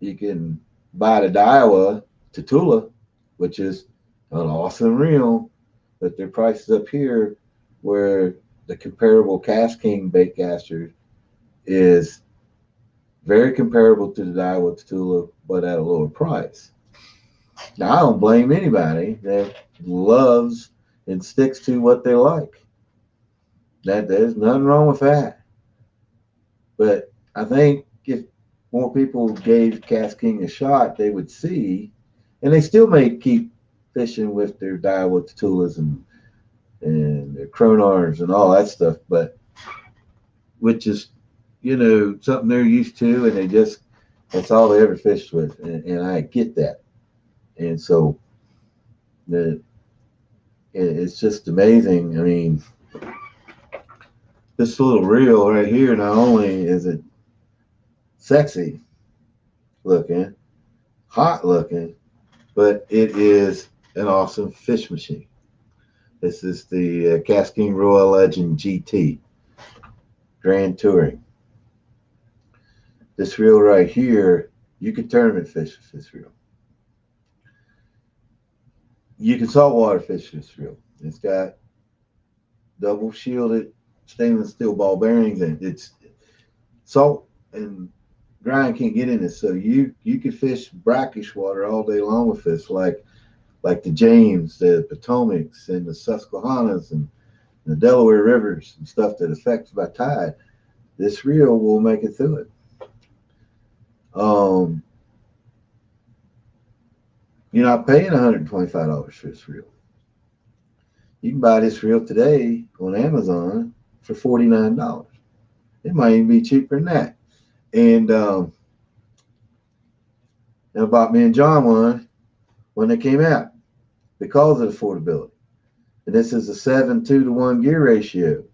you can buy the Daiwa Tatula, which is an awesome reel, but their price is up here where the comparable Cast King baitcaster is very comparable to the Daiwa Tatula, but at a lower price. Now, I don't blame anybody that loves and sticks to what they like. There's nothing wrong with that. But I think if more people gave Cast King a shot, they would see, and they still may keep fishing with their Daiwa Tatulas and their Cronars and all that stuff, but which is, something they're used to, and that's all they ever fished with, and I get that. And so it's just amazing. I mean, this little reel right here, not only is it sexy looking, hot looking, but it is an awesome fish machine. This is the Cast King Royal Legend GT Grand Touring. This reel right here, you can tournament fish with this reel. You can saltwater fish this reel. It's got double shielded stainless steel ball bearings, and it's salt and grind can't get in it. So you can fish brackish water all day long with this, like the James, the Potomacs, and the Susquehannas, and the Delaware rivers and stuff that affects by tide. This reel will make it through it. You're not paying $125 for this reel. You can buy this reel today on Amazon for $49. It might even be cheaper than that. And I bought me and John one when they came out because of affordability. And this is a 7:2-to-1 gear ratio.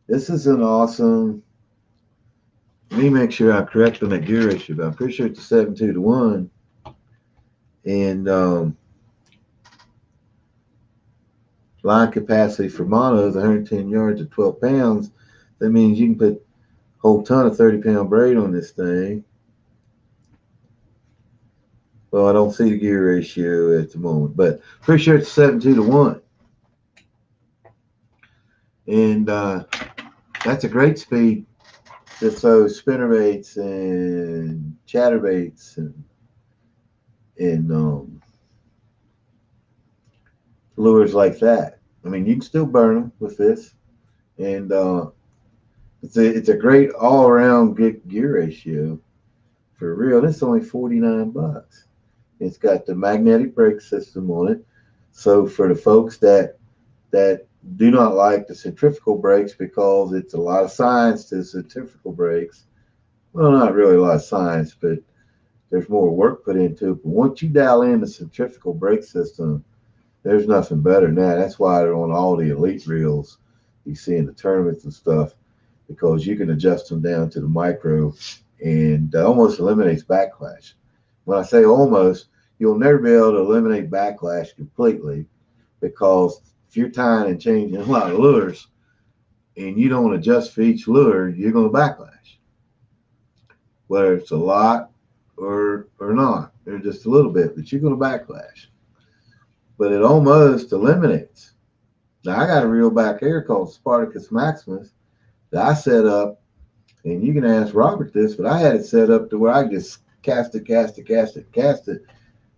This is an awesome. Let me make sure I'm correct on that gear ratio, but I'm pretty sure it's a 7:2-to-1. And line capacity for mono is 110 yards at 12 pounds. That means you can put a whole ton of 30-pound braid on this thing. Well, I don't see the gear ratio at the moment, but pretty sure it's 7:2-to-1. And that's a great speed to throw spinnerbaits and chatterbaits and lures like that. I mean, you can still burn them with this, and it's a great all-around good gear ratio for real. It's only $49. It's got the magnetic brake system on it, so for the folks that do not like the centrifugal brakes because it's a lot of science to centrifugal brakes. Well, not really a lot of science, but there's more work put into it. But once you dial in the centrifugal brake system, There's nothing better than that. That's why they're on all the elite reels you see in the tournaments and stuff, because you can adjust them down to the micro and almost eliminates backlash. When I say almost, you'll never be able to eliminate backlash completely, because if you're tying and changing a lot of lures and you don't adjust for each lure, you're going to backlash, whether it's a lot or not, or just a little bit, but you're going to backlash. But it almost eliminates. Now I got a reel back here called Spartacus Maximus that I set up, and you can ask Robert this, but I had it set up to where I just cast it,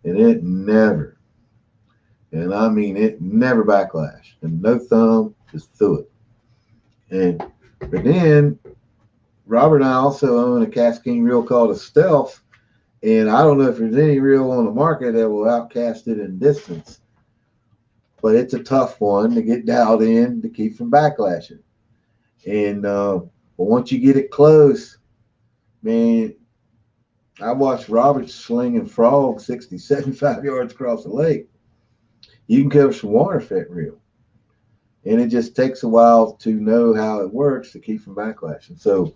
and it never, and I mean it never backlash, and no thumb, just threw it. And but then Robert and I also own a Cast King reel called a Stealth, and I don't know if there's any reel on the market that will outcast it in distance, but it's a tough one to get dialed in to keep from backlashing. And but once you get it close, man, I watched Robert slinging frogs 60, 75 yards across the lake. You can cover some water for that reel. And it just takes a while to know how it works to keep from backlashing. So,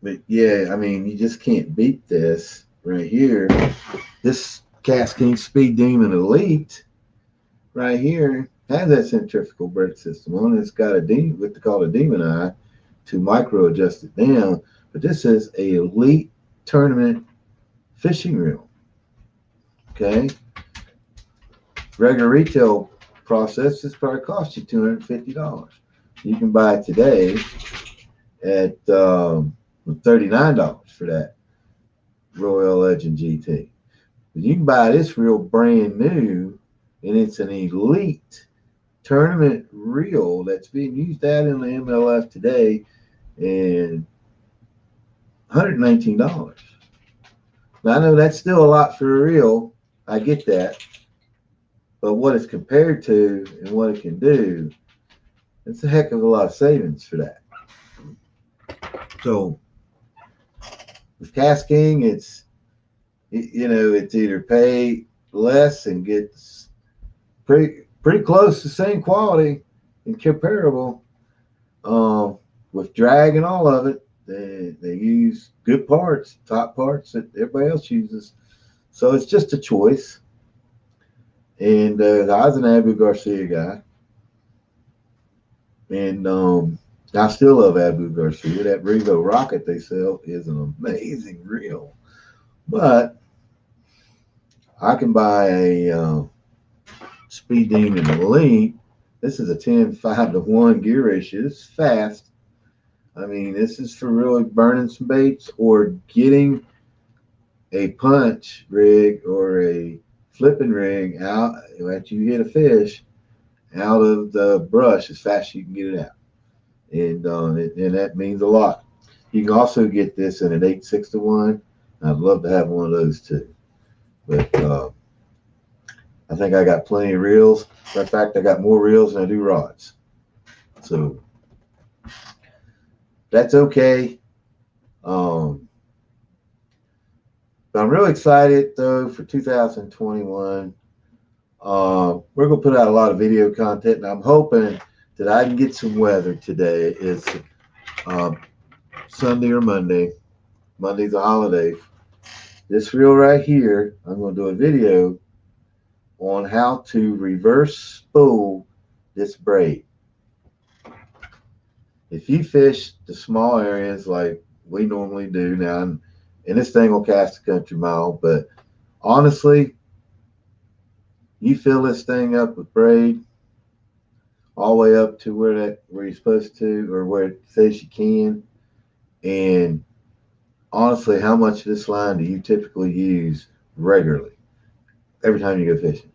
but yeah, I mean, you just can't beat this right here. This Cast King Speed Demon Elite right here has that centrifugal brake system on it. It's got a demon, what they call a demon eye, to micro adjust it down. But this is a elite tournament fishing reel. Okay. Regular retail process, this probably cost you $250. You can buy it today at $39 for that Royal Legend GT. But you can buy this reel brand new, and it's an elite tournament reel that's being used out in the MLF today, and $119. Now I know that's still a lot for a reel. I get that. But what it's compared to and what it can do, it's a heck of a lot of savings for that. So with Cast King, it's either pay less and get pretty close to the same quality and comparable. With drag and all of it, they use good parts, top parts that everybody else uses. So it's just a choice. And I was an Abu Garcia guy, and I still love Abu Garcia. That Revo Rocket they sell is an amazing reel, but I can buy a Speed Demon Elite. This is a 10-5-to-1 gear ratio. This is fast. I mean, this is for really burning some baits or getting a punch rig or a flipping rig out after you hit a fish out of the brush as fast as you can get it out, and that means a lot. You can also get this in an 8-6-to-1. I'd love to have one of those too, but I think I got plenty of reels. Matter of fact, I got more reels than I do rods, so that's okay. But I'm really excited though for 2021. We're gonna put out a lot of video content, and I'm hoping that I can get some weather today. It's Sunday or Monday. Monday's a holiday. This reel right here, I'm gonna do a video on how to reverse spool this braid. If you fish the small areas like we normally do now, and this thing will cast a country mile, but honestly, you fill this thing up with braid all the way up to where you're supposed to, or where it says you can. And honestly, how much of this line do you typically use regularly every time you go fishing?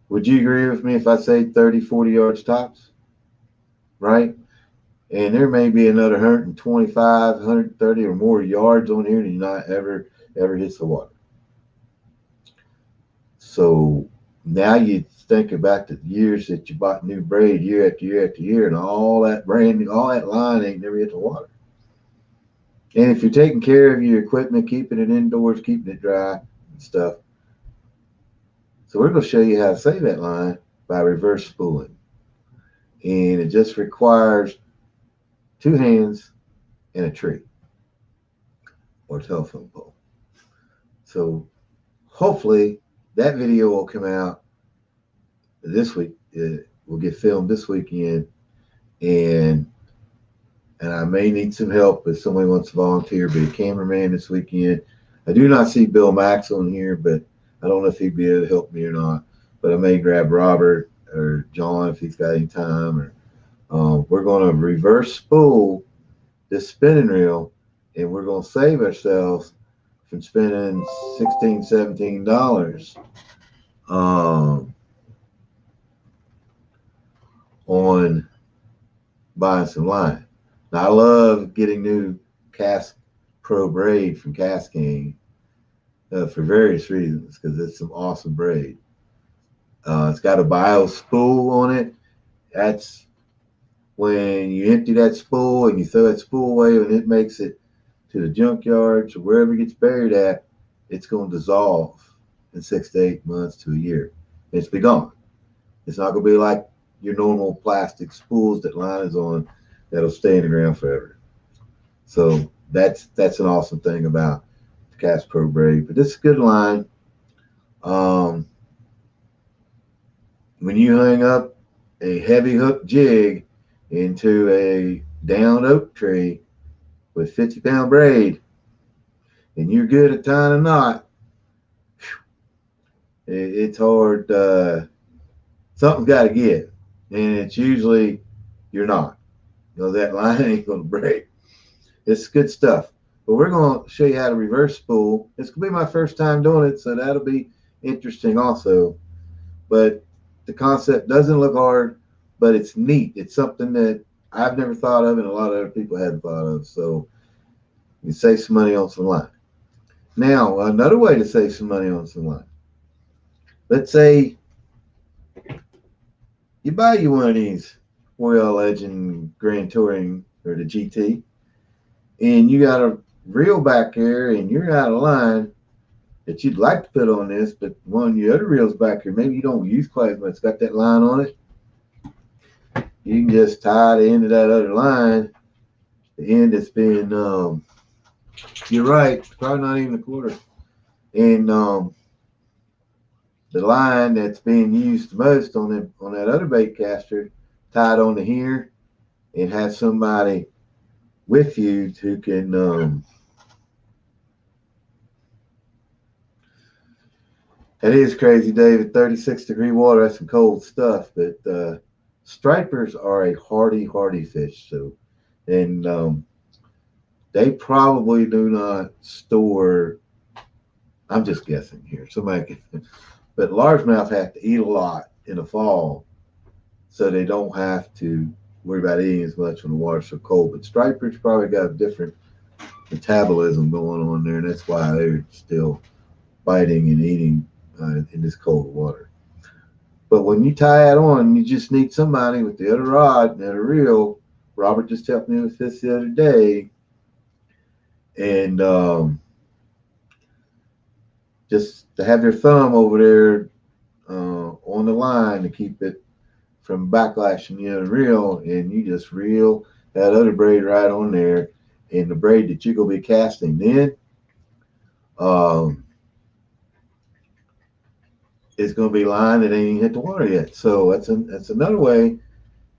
Would you agree with me if I say 30, 40 yards tops? Right? And there may be another 125, 130 or more yards on here that you not ever hits the water. So now you think about the years that you bought new braid year after year after year, and all that line ain't never hit the water. And if you're taking care of your equipment, keeping it indoors, keeping it dry and stuff. So we're going to show you how to save that line by reverse spooling. And it just requires two hands and a tree or telephone pole. So hopefully that video will come out this week. It will get filmed this weekend, and I may need some help if somebody wants to volunteer, be a cameraman this weekend. I do not see Bill Max on here, but I don't know if he'd be able to help me or not. But I may grab Robert or John if he's got any time. Or we're going to reverse spool this spinning reel, and we're going to save ourselves from spending $16, $17 on buying some line. Now, I love getting new Cast Pro braid from Cascade for various reasons, because it's some awesome braid. It's got a bio spool on it. That's when you empty that spool and you throw that spool away, and it makes it to the junkyards or wherever it gets buried at, it's going to dissolve in 6 to 8 months to a year. It's be gone. It's not going to be like your normal plastic spools that line is on that'll stay in the ground forever. So that's an awesome thing about the Cast Pro braid. But this is a good line. When you hang up a heavy hook jig into a downed oak tree with 50-pound braid, and you're good at tying a knot, it's hard. Something's got to give, and it's usually you're not. That line ain't going to break. It's good stuff. But we're going to show you how to reverse spool. It's going to be my first time doing it, so that'll be interesting also. But the concept doesn't look hard, but it's neat. It's something that I've never thought of, and a lot of other people hadn't thought of. So you save some money on some line. Now, another way to save some money on some line. Let's say you buy you one of these Royal Legend Grand Touring or the GT, and you got a reel back here, and you're out of line that you'd like to put on this, but one of your other reels back here, maybe you don't use quite as much. It's got that line on it. You can just tie the end of that other line, the end that's been, you're right, probably not even a quarter. And the line that's being used the most on that other bait caster, tied onto here, and have somebody with you who can, it is crazy, David. 36-degree water, that's some cold stuff. But stripers are a hardy fish. So, and they probably do not store. I'm just guessing here. Somebody can, but largemouth have to eat a lot in the fall, so they don't have to worry about eating as much when the water's so cold. But stripers probably got a different metabolism going on there, and that's why they're still biting and eating in this cold water. But when you tie it on, you just need somebody with the other rod and the other reel. Robert just helped me with this the other day, and just to have their thumb over there on the line to keep it from backlashing the other reel, and you just reel that other braid right on there, and the braid that you're going to be casting then it's going to be line that ain't even hit the water yet. So that's another way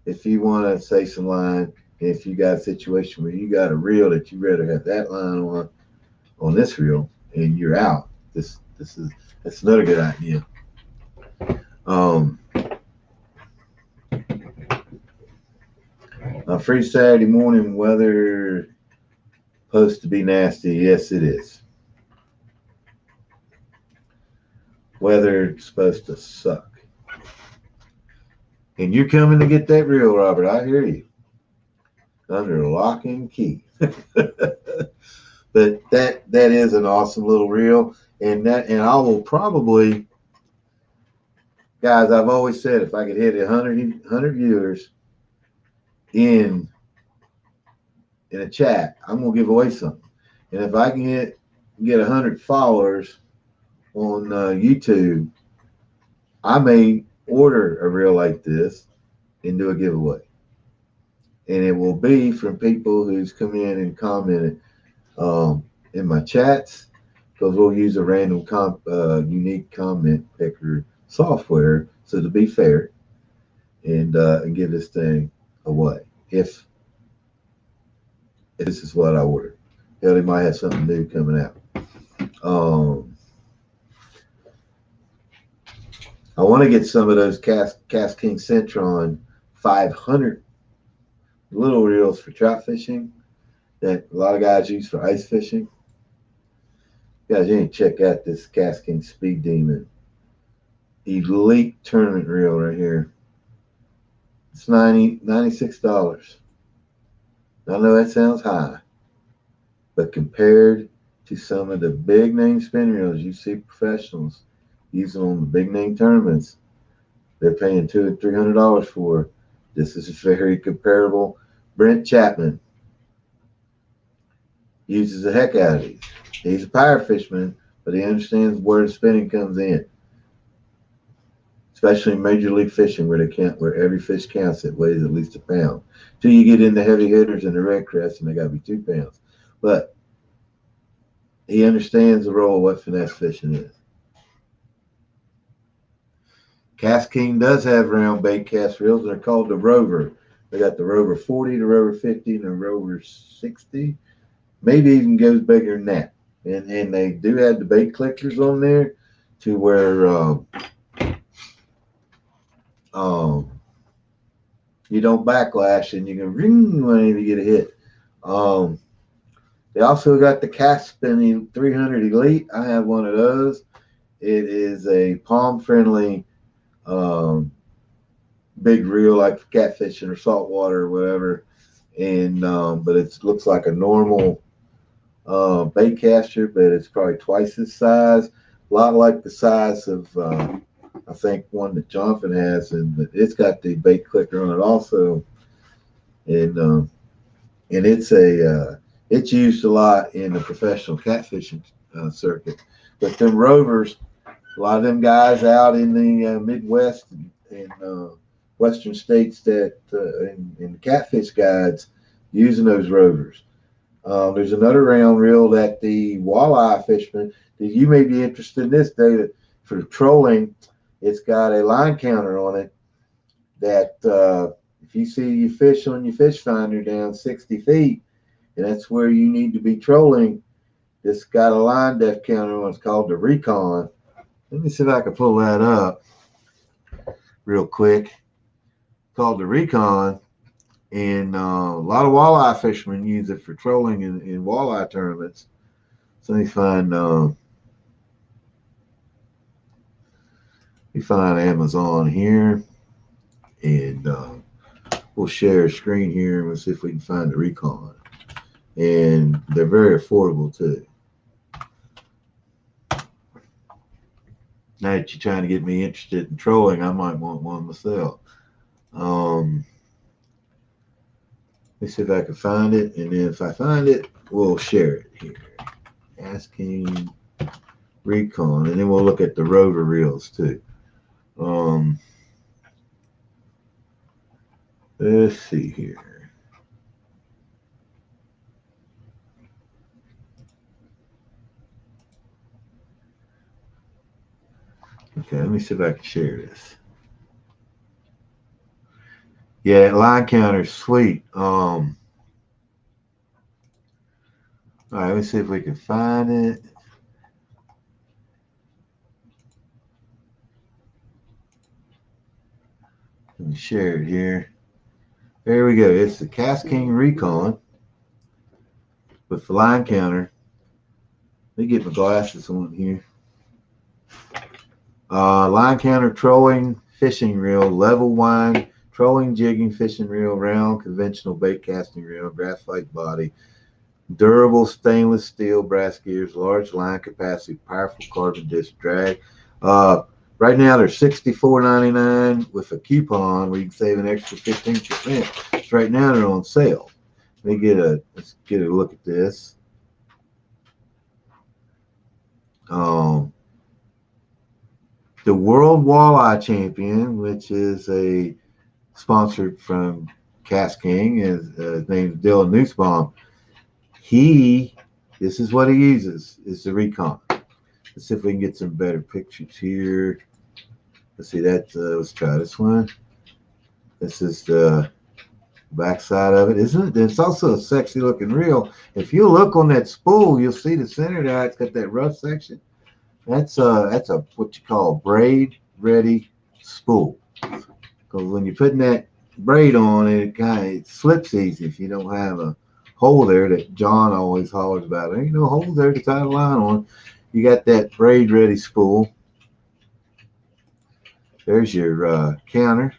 if you want to save some line. If you got a situation where you got a reel that you rather have that line on this reel and you're out, that's another good idea. Free Saturday morning weather supposed to be nasty. Yes, it is. Weather's supposed to suck. And you're coming to get that reel, Robert. I hear you. Under lock and key. But that is an awesome little reel. And I will probably, guys, I've always said if I could hit 100 viewers in a chat, I'm gonna give away something. And if I can get 100 followers on YouTube, I may order a reel like this and do a giveaway. And it will be from people who's come in and commented in my chats, because we'll use a random unique comment picker software. So to be fair, and give this thing away. If this is what I ordered, hell, they might have something new coming out. I want to get some of those Cast King Centron 500 little reels for trout fishing that a lot of guys use for ice fishing. Guys, you need to check out this Cast King Speed Demon Elite Tournament reel right here. It's $96. I know that sounds high, but compared to some of the big name spin reels you see professionals using on the big name tournaments, they're paying $200 and $300 for. This is very comparable. Brent Chapman uses the heck out of these. He's a power fisherman, but he understands where the spinning comes in, especially in Major League Fishing, where every fish counts that weighs at least a pound. Till you get into heavy hitters and the red crest, and they got to be 2 pounds. But he understands the role of what finesse fishing is. Cast King does have round bait cast reels. They're called the Rover. They got the Rover 40, the Rover 50, and the Rover 60. Maybe even goes bigger than that. And they do have the bait clickers on there to where you don't backlash and you can ring when you get a hit. They also got the Cast Spinning 300 Elite. I have one of those. It is a palm friendly big reel, like for catfishing or saltwater or whatever, and but it looks like a normal bait caster, but it's probably twice its size, a lot like the size of I think one that Jonathan has, but it's got the bait clicker on it also, and it's used a lot in the professional catfishing circuit. But them Rovers, a lot of them guys out in the Midwest and Western states that in the catfish guides using those Rovers. There's another round reel that the walleye fishermen, that you may be interested in this, David, for trolling. It's got a line counter on it that if you see your fish on your fish finder down 60 feet, and that's where you need to be trolling, it's got a line depth counter on it. It's called the Recon. Let me see if I can pull that up real quick. Called the Recon, and a lot of walleye fishermen use it for trolling in walleye tournaments. So let me find Amazon here, and we'll share a screen here and we'll see if we can find the Recon. And they're very affordable too. Now that you're trying to get me interested in trolling, I might want one myself. Let me see if I can find it, and then if I find it, we'll share it here. Asking Recon, and then we'll look at the Rover reels too. Let's see here. Okay, let me see if I can share this. Yeah, line counter is sweet. All right, let's see if we can find it. Let me share it here. There we go. It's the Cast King Recon with the line counter. Let me get my glasses on here. Line counter trolling fishing reel, level wind, trolling jigging fishing reel, round conventional bait casting reel, graphite body, durable stainless steel brass gears, large line capacity, powerful carbon disc drag. Right now they're $64.99 with a coupon where you can save an extra 15%. So right now they're on sale. Let's get a look at this. Um, the World Walleye Champion, which is a sponsored from Cast King, his name is Dylan Nussbaum. This is what he uses, is the Recon. Let's see if we can get some better pictures here. Let's see that. Let's try this one. This is the backside of it, isn't it? It's also a sexy looking reel. If you look on that spool, you'll see the center there. It's got that rough section. That's a what you call a braid ready spool. Because when you're putting that braid on, it slips easy if you don't have a hole there that John always hollers about. There ain't no hole there to tie the line on. You got that braid ready spool. There's your counter.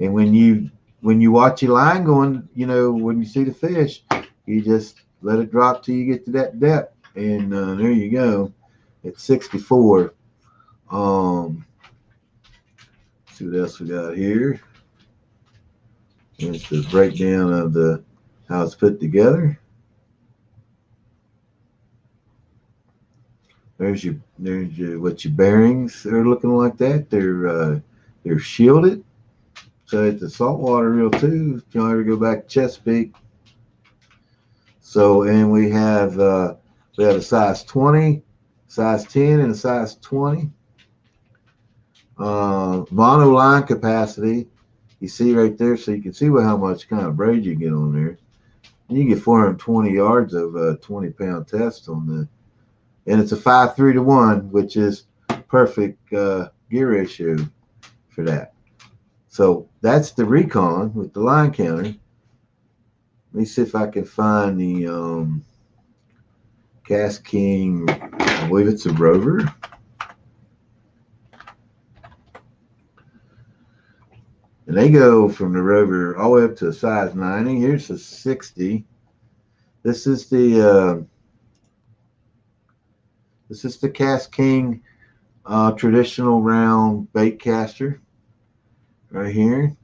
And when you watch your line going, when you see the fish, you just let it drop till you get to that depth, and there you go. It's 64. See what else we got here. Here's the breakdown of how it's put together. There's your what your bearings are looking like that. They're shielded. So it's a saltwater reel too. If you ever go back to Chesapeake. So, and we have a size 20, size 10, and a size 20. Mono line capacity. You see right there, so you can see how much kind of braid you get on there. And you get 420 yards of 20-pound test on and it's a 5:3 to 1, which is perfect gear ratio for that. So that's the Recon with the line counter. Let me see if I can find the Cast King. I believe it's a Rover. And they go from the Rover all the way up to a size 90. Here's a 60. This is the Cast King traditional round bait caster right here.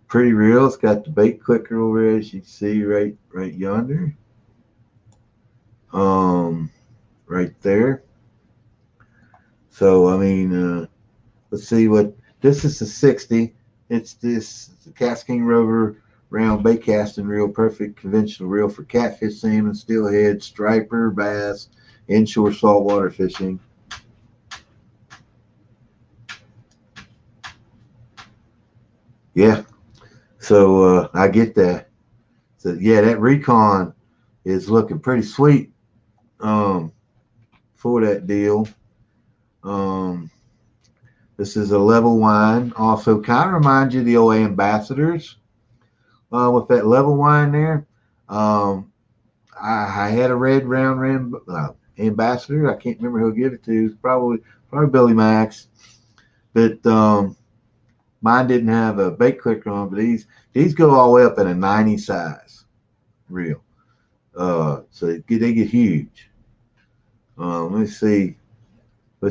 Pretty reel. It's got the bait clicker over there, as you can see right yonder. Right there. So I mean, let's see what this is. A 60. It's the Cast King Rover round bait casting reel, perfect conventional reel for catfish, salmon, steelhead, striper, bass, inshore saltwater fishing. Yeah, so I get that. So yeah, that Recon is looking pretty sweet for that deal. This is a level wine. Also, kind of reminds you of the old Ambassadors with that level wine there. I had a red round Ambassador. I can't remember who gave it to. It's probably Billy Max. But mine didn't have a bait clicker on, but these go all the way up in a 90 size reel. So they get huge. Let's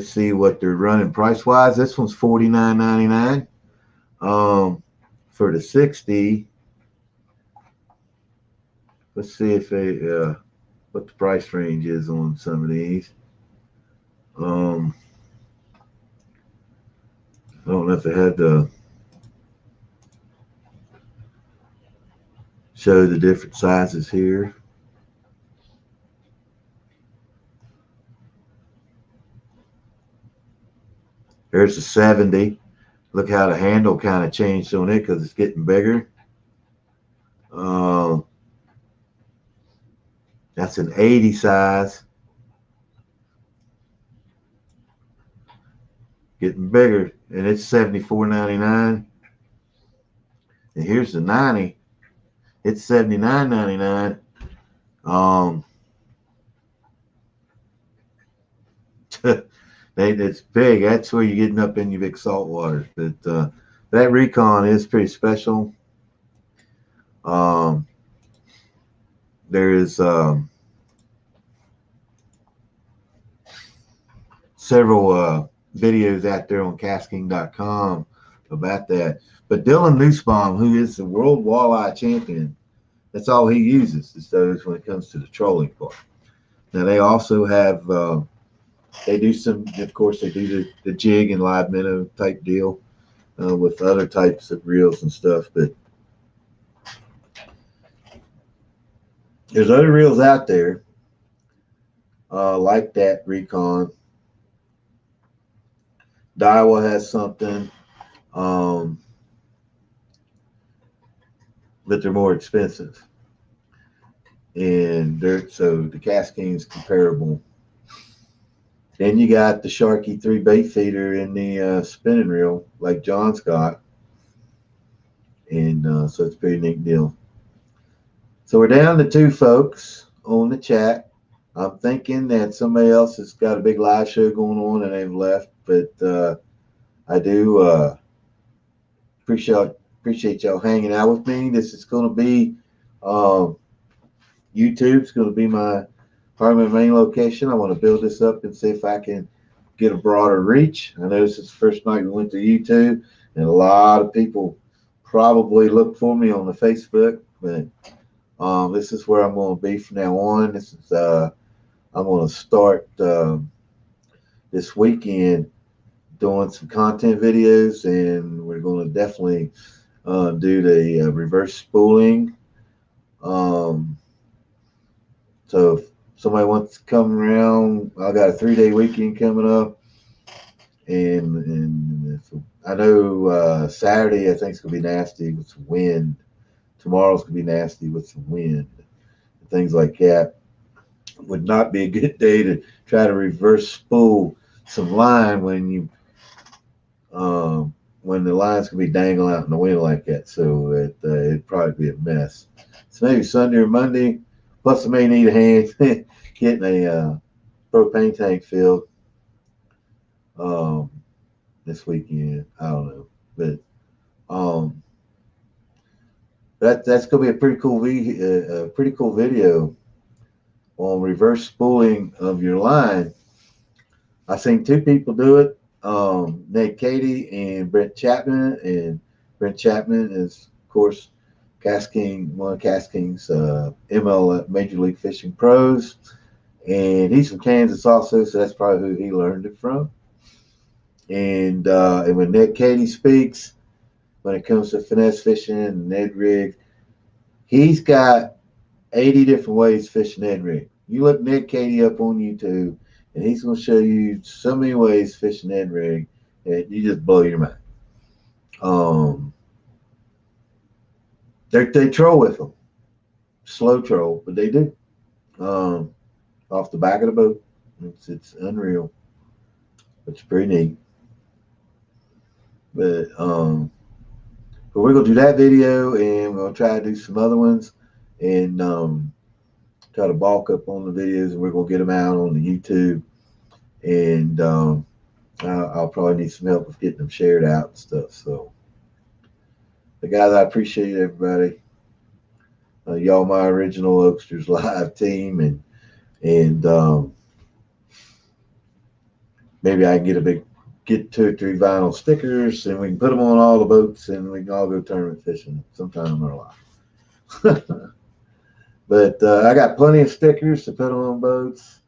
see what they're running price wise. This one's $49.99. For the 60. Let's see if what the price range is on some of these. I don't know if they had to show the different sizes here. There's a 70. Look how the handle kind of changed on it because it's getting bigger. That's an 80 size. Getting bigger, and it's $74.99. And here's the 90. It's $79.99. It's big. That's where you're getting up in your big salt water. But that Recon is pretty special. There is several videos out there on casking.com about that. But Dylan Nussbaum, who is the world walleye champion, That's all he uses is those when it comes to the trolling part. Now they also have they do some, of course, they do the jig and live minnow type deal with other types of reels and stuff. But there's other reels out there like that Recon. Daiwa has something, um, but they're more expensive. And so the Cascade comparable. Then you got the Sharky 3 bait feeder in the spinning reel, like John's got, and so it's a pretty neat deal. So we're down to 2 folks on the chat. I'm thinking that somebody else has got a big live show going on and they've left, but I do appreciate y'all hanging out with me. This is going to be YouTube's going to be my primary main location. I want to build this up and see if I can get a broader reach. I know this is the first night we went to YouTube, and a lot of people probably look for me on the Facebook, but this is where I'm going to be from now on. This is I'm going to start this weekend doing some content videos, and we're going to definitely do the reverse spooling. So if somebody wants to come around, I got a 3-day weekend coming up, and I know Saturday I think it's gonna be nasty with some wind. Tomorrow's gonna be nasty with some wind, things like that. Would not be a good day to try to reverse spool some line when the line's gonna be dangling out in the wind like that. So it'd probably be a mess. So maybe Sunday or Monday. Plus, I may need a hand getting a propane tank filled this weekend. I don't know, but that's gonna be a pretty cool video on reverse spooling of your line. I've seen 2 people do it, Ned Cady and Brent Chapman, and Brent Chapman is, of course, one of Casking's ML Major League Fishing pros, and he's from Kansas also, so that's probably who he learned it from. And when Ned Cady speaks, when it comes to finesse fishing and Ned rig, he's got 80 different ways to fish an Ned rig. You look Ned Cady up on YouTube, and he's going to show you so many ways to fish an Ned rig that you just blow your mind. They troll with them, slow troll, but they do. Off the back of the boat, it's unreal. It's pretty neat. But we're gonna do that video, and we're gonna try to do some other ones, and try to bulk up on the videos, and we're gonna get them out on the YouTube, and I'll probably need some help with getting them shared out and stuff. So. But guys, I appreciate everybody. Y'all, my original Oaksters Live team, and maybe I can get 2 or 3 vinyl stickers, and we can put them on all the boats, and we can all go tournament fishing sometime in our life. But I got plenty of stickers to put on boats.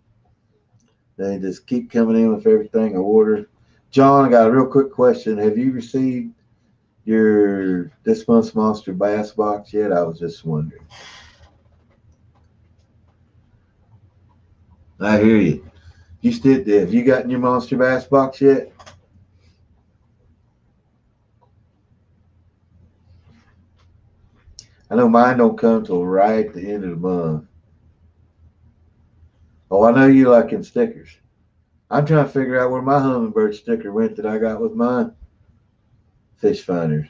They just keep coming in with everything I order. John, I got a real quick question. Have you received this month's Monster Bass box yet? I was just wondering. I hear you. Have you gotten your Monster Bass box yet? I know mine don't come till right at the end of the month. Oh, I know you liking stickers. I'm trying to figure out where my hummingbird sticker went that I got with mine. Fish finders.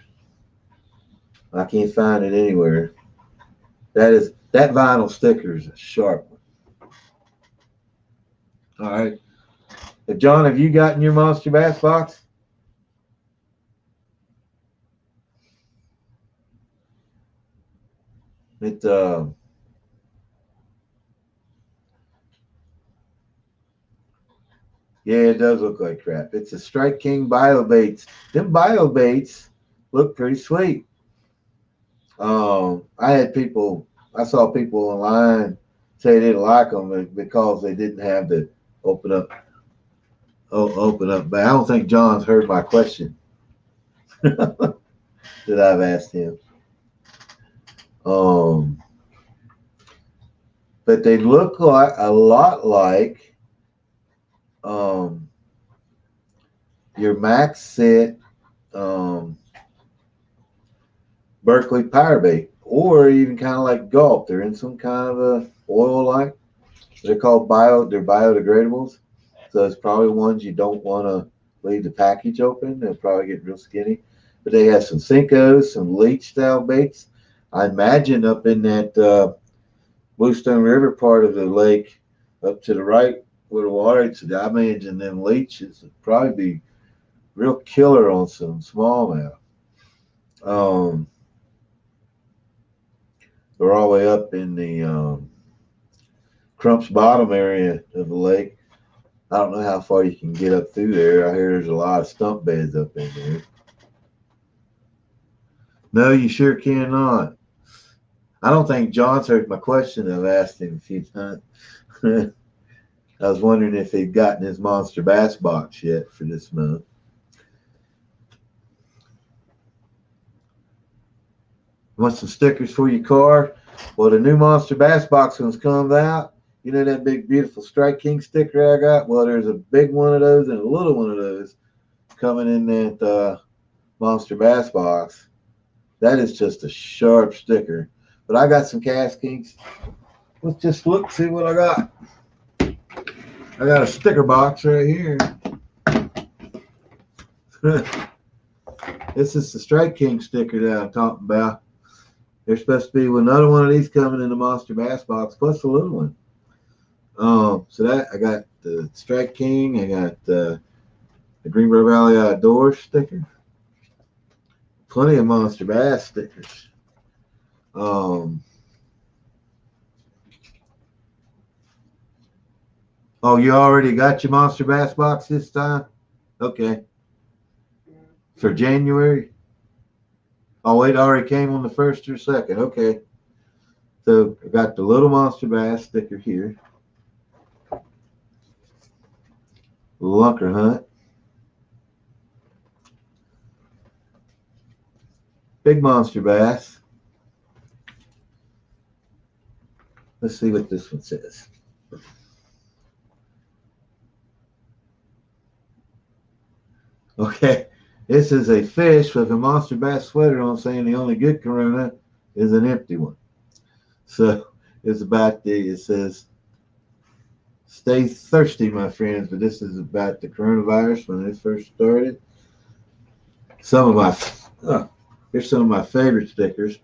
I can't find it anywhere. That vinyl sticker is a sharp one. All right. John, have you gotten your Monster Bass box? It yeah, it does look like crap. It's a Strike King bio baits. Them bio baits look pretty sweet. I had people I saw people online say they didn't like them because they didn't have the open up, open up. But I don't think John's heard my question that I've asked him. Um, but they look like a lot like um, your max set Berkeley power bait, or even kind of like Gulp. They're in some kind of a oil like. They're called they're biodegradables. So it's probably ones you don't want to leave the package open. They'll probably get real skinny. But they have some Cincos, some leech style baits. I imagine up in that Bluestone River part of the lake, up to the right where the water is, I imagine them leeches would probably be real killer on some smallmouth. They're all the way up in the Crump's Bottom area of the lake. I don't know how far you can get up through there. I hear there's a lot of stump beds up in there. No, you sure cannot. I don't think John's heard my question. I've asked him a few times. I was wondering if he'd gotten his monster bass box yet for this month. Want some stickers for your car? Well, the new monster bass box one's comes out. You know that big, beautiful Strike King sticker I got? Well, there's a big one of those and a little one of those coming in that monster bass box. That is just a sharp sticker. But I got some Cast Kinks. Let's just look, see what I got. I got a sticker box right here. This is the Strike King sticker that I'm talking about. There's supposed to be another one of these coming in the monster bass box, plus a little one. So that I got the Strike King, I got the Greenbrier Valley Outdoors sticker, plenty of monster bass stickers. Oh, you already got your monster bass box this time? Okay. For January? Oh, it already came on the 1st or 2nd. Okay. So I got the little monster bass sticker here. Lunker Hunt. Big monster bass. Let's see what this one says. Okay, this is a fish with a monster bass sweater on saying the only good Corona is an empty one. So it's about it says, stay thirsty, my friends, but this is about the coronavirus when it first started. Here's some of my favorite stickers,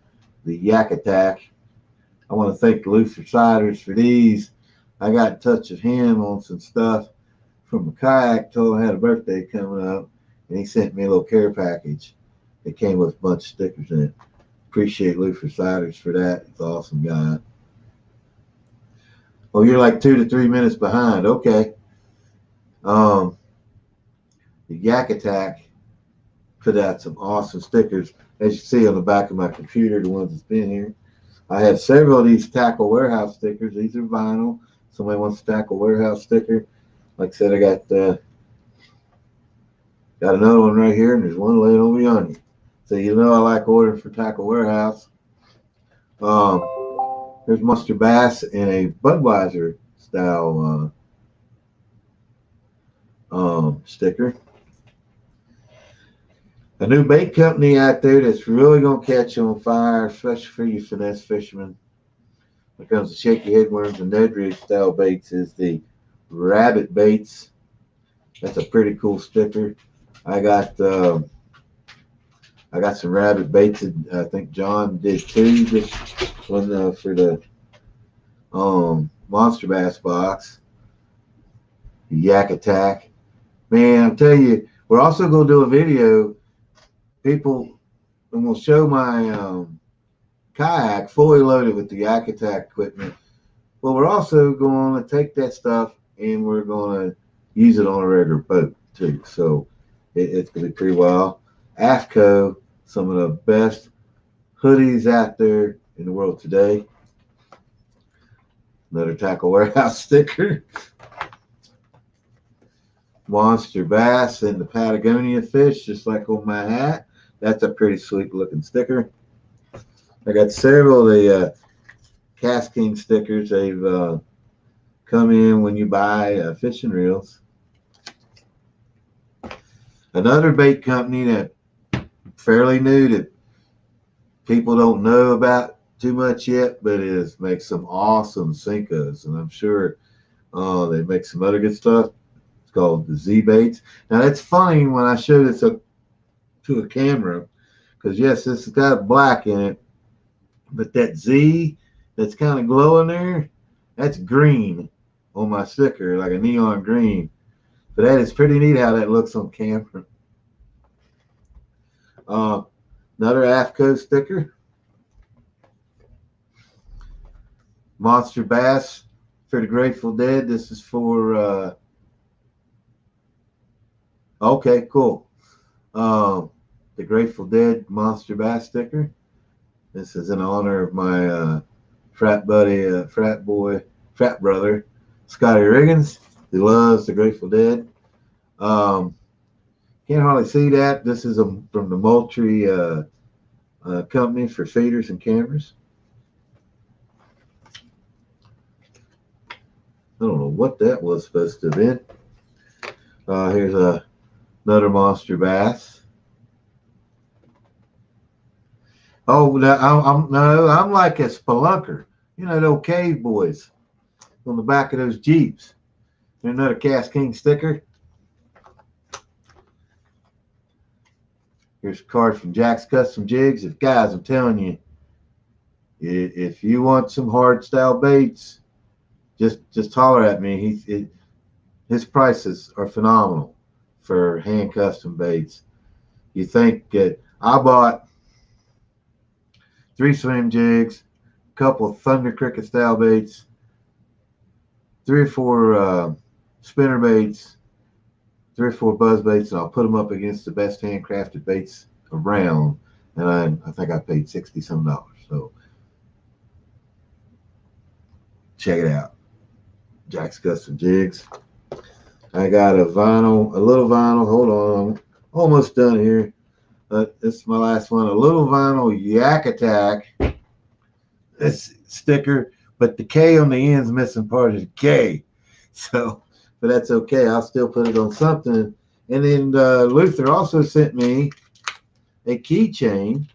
the Yak Attack. I want to thank Luther Siders for these. I got in touch with him on some stuff from a kayak, told him I had a birthday coming up, and he sent me a little care package. It came with a bunch of stickers in it. Appreciate Luther Siders for that. He's an awesome guy. Oh, you're like 2 to 3 minutes behind. Okay. The Yak Attack put out some awesome stickers. As you see on the back of my computer, the ones that's been here. I have several of these Tackle Warehouse stickers. These are vinyl. Somebody wants a Tackle Warehouse sticker. Like I said, I got another one right here, and there's one laying over yonder. So you know I like ordering for Tackle Warehouse. There's Monster Bass in a Budweiser style sticker. A new bait company out there that's really going to catch you on fire, especially for you finesse fishermen. When it comes to shaky headworms and Ned Ridge style baits, is the Rabbit Baits. That's a pretty cool sticker. I got some Rabbit Baits. I think John did too. This one for the Monster Bass box. The Yak Attack. Man, I'm telling you, we're also going to do a video. I'm going to show my kayak fully loaded with the Yak Attack equipment. But we're also going to take that stuff and we're going to use it on a regular boat too. So it's going to be pretty wild. AFCO, some of the best hoodies out there in the world today. Another Tackle Warehouse sticker. Monster bass and the Patagonia fish, just like on my hat. That's a pretty sweet looking sticker. I got several of the Cast King stickers. They've come in when you buy fishing reels. Another bait company that fairly new that people don't know about too much yet, but it makes some awesome Senkos, and I'm sure they make some other good stuff. It's called the Z Baits. Now that's funny when I show this up to a camera, because yes, this has got black in it, but that Z that's kind of glowing there, that's green on my sticker, like a neon green. But that is pretty neat how that looks on camera. Another AFCO sticker. Monster Bass for the Grateful Dead. This is for, okay, cool. The Grateful Dead Monster Bass sticker. This is in honor of my frat buddy, frat brother, Scotty Riggins, who loves the Grateful Dead. Can't hardly see that. This is from the Moultrie company for feeders and cameras. I don't know what that was supposed to have been. Here's another Monster Bass. Oh, I'm like a spelunker. You know, those cave boys on the back of those Jeeps. There's another Cast King sticker. Here's a card from Jack's Custom Jigs. Guys, I'm telling you, if you want some hard style baits, just holler at me. His prices are phenomenal for hand custom baits. You think that I bought 3 swim jigs, a couple of Thunder Cricket style baits, 3 or 4 spinner baits, 3 or 4 buzz baits, and I'll put them up against the best handcrafted baits around. And I think I paid $60 some. So check it out. Jack's Custom Jigs. I got a little vinyl. Hold on, almost done here. This is my last one. A little vinyl Yak Attack. This sticker, but the K on the end's missing part of the K. So, but that's okay. I'll still put it on something. And then Luther also sent me a keychain.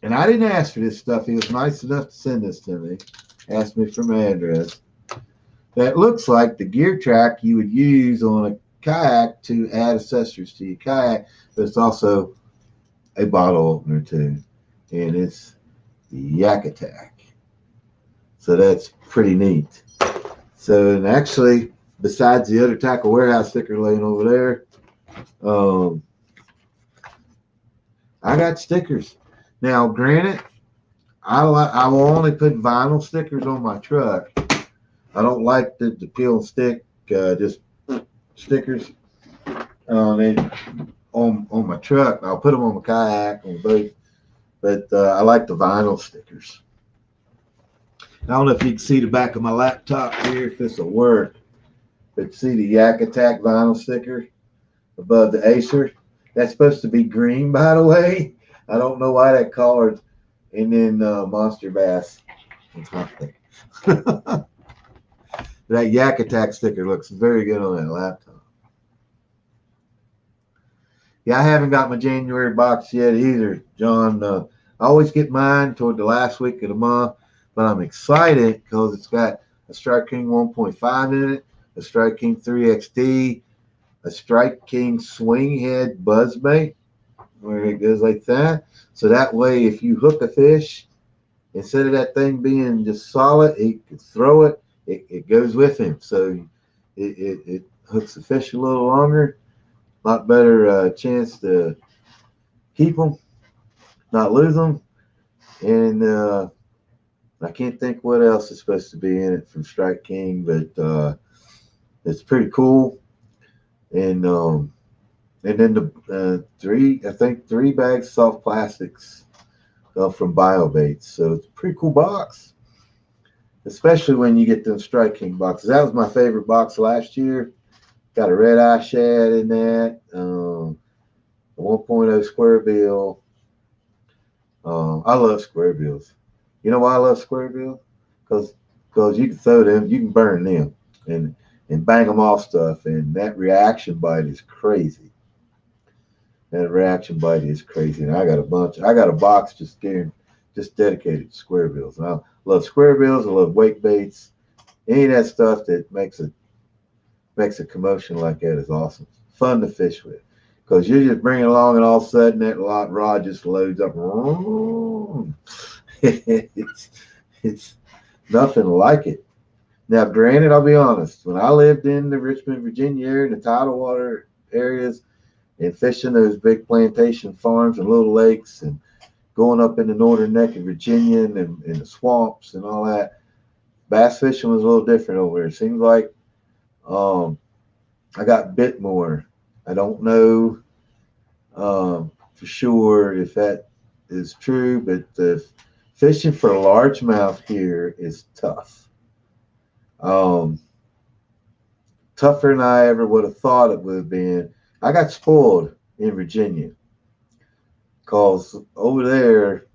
And I didn't ask for this stuff. He was nice enough to send this to me. Asked me for my address. That looks like the gear track you would use on a kayak to add accessories to your kayak, but it's also a bottle opener too. And it's the Yak Attack. So that's pretty neat. So, and actually, besides the other Tackle Warehouse sticker laying over there, I got stickers. Now, granted, I will only put vinyl stickers on my truck. I don't like the peel and stick, just stickers on my truck. I'll put them on my kayak, on the boat, but I like the vinyl stickers. I don't know if you can see the back of my laptop here, if this will work, but see the Yak Attack vinyl sticker above the Acer? That's supposed to be green, by the way. I don't know why that colored. And then Monster Bass on top there. That Yak Attack sticker looks very good on that laptop. Yeah, I haven't got my January box yet either, John. I always get mine toward the last week of the month, but I'm excited because it's got a Strike King 1.5 in it, a Strike King 3XD, a Strike King swing head buzzbait, where it goes like that. So that way, if you hook a fish, instead of that thing being just solid, he can throw it. It goes with him. So it hooks the fish a little longer. A lot better chance to keep them, not lose them. And I can't think what else is supposed to be in it from Strike King, but it's pretty cool. And then the 3 bags of soft plastics from BioBaits. So it's a pretty cool box, especially when you get them Strike King boxes. That was my favorite box last year. Got a red eye shad in that, a 1.0 square bill. I love square bills. You know why I love square bills? Because you can throw them, you can burn them, and bang them off stuff, and that reaction bite is crazy. That reaction bite is crazy, and I got a bunch. I got a box just dedicated to square bills. And I love square bills. I love wake baits. Any of that stuff that makes a commotion like that is awesome. Fun to fish with, because you're just bringing along, and all of a sudden that rod just loads up. It's nothing like it. Now, granted, I'll be honest. When I lived in the Richmond, Virginia area, in the tidal water areas, and fishing those big plantation farms and little lakes, and going up in the northern neck of Virginia and in the swamps and all that, bass fishing was a little different over there. It seems like I got bit more. I don't know for sure if that is true, but the fishing for largemouth here is tough. Um, Tougher than I ever would have thought it would have been. I got spoiled in Virginia because over there,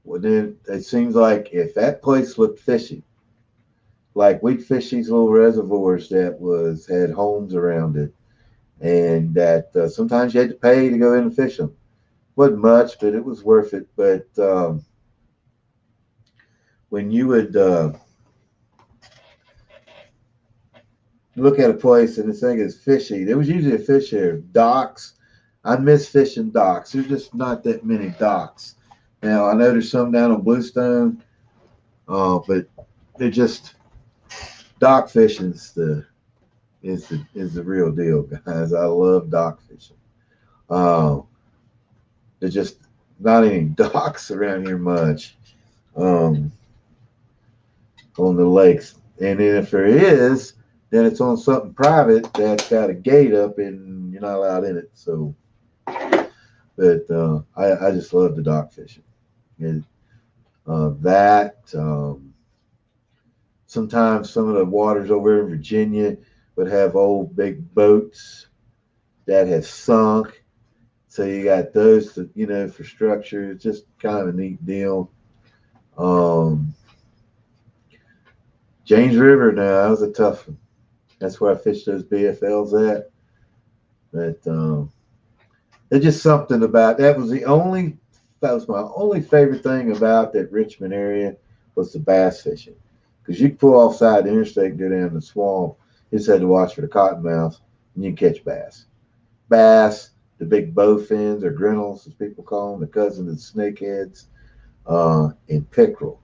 well, then it seems like if that place looked fishy, like we'd fish these little reservoirs that had homes around it, and that sometimes you had to pay to go in and fish them. Wasn't much, but it was worth it. But when you would look at a place and this thing is fishy, there was usually a fish there. Docks, I miss fishing docks. There's just not that many docks. Now I know there's some down on Bluestone, but they're just dock fishing is the real deal, guys. I love dock fishing. There's just not any docks around here much on the lakes, and then if there is, then it's on something private that's got a gate up and you're not allowed in it. So, but I just love the dock fishing. And sometimes some of the waters over in Virginia would have old big boats that have sunk. So you got those for structure. It's just kind of a neat deal. James River, now that was a tough one. That's where I fished those BFLs at. But there's just something about that was my only favorite thing about that Richmond area was the bass fishing. Because you could pull offside the interstate and go down the swamp. You just had to watch for the cottonmouths and you catch bass. Bass, the big bowfins or grinnells, as people call them, the cousins of snakeheads, and pickerel.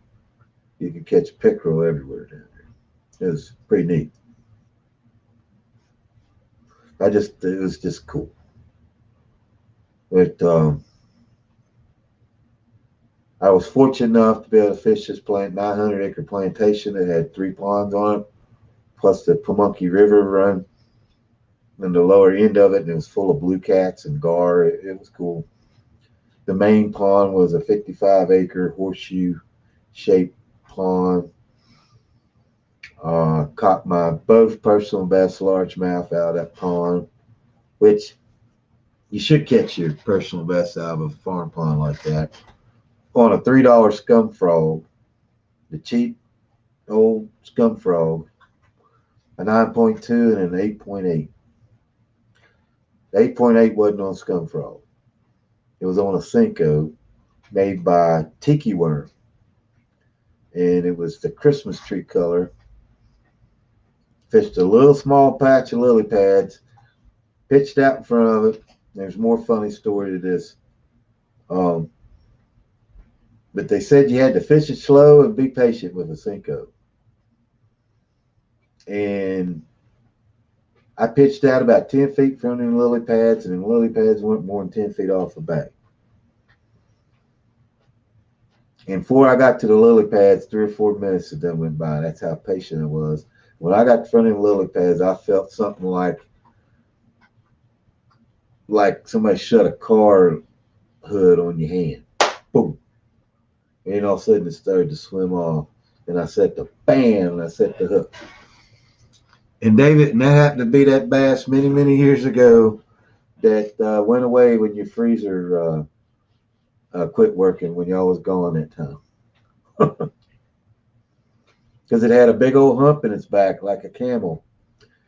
You could catch pickerel everywhere down there. It was pretty neat. It was just cool. But I was fortunate enough to be able to fish this 900-acre plantation that had 3 ponds on it, plus the Pamunkey River run in the lower end of it, and it was full of blue cats and gar. It was cool. The main pond was a 55-acre horseshoe-shaped pond. Caught my both personal best largemouth out of that pond, which you should catch your personal best out of a farm pond like that, on a $3 scum frog, the cheap old scum frog, a 9.2 and an 8.8. The 8.8 wasn't on scum frog. It was on a Cinco made by Tiki Worm, and it was the Christmas tree color. Fished a little small patch of lily pads, pitched out in front of it. There's more funny story to this. But they said you had to fish it slow and be patient with a Cinco. And I pitched out about 10 feet from the lily pads, and the lily pads weren't more than 10 feet off the bank. And before I got to the lily pads, 3 or 4 minutes of them went by. That's how patient I was. When I got in front of the lily pads, I felt something like somebody shut a car hood on your hand. boom. And all of a sudden it started to swim off. And I set the bam, and I set the hook. And David, and that happened to be that bass many, many years ago that went away when your freezer quit working when y'all was gone that time. Because it had a big old hump in its back like a camel.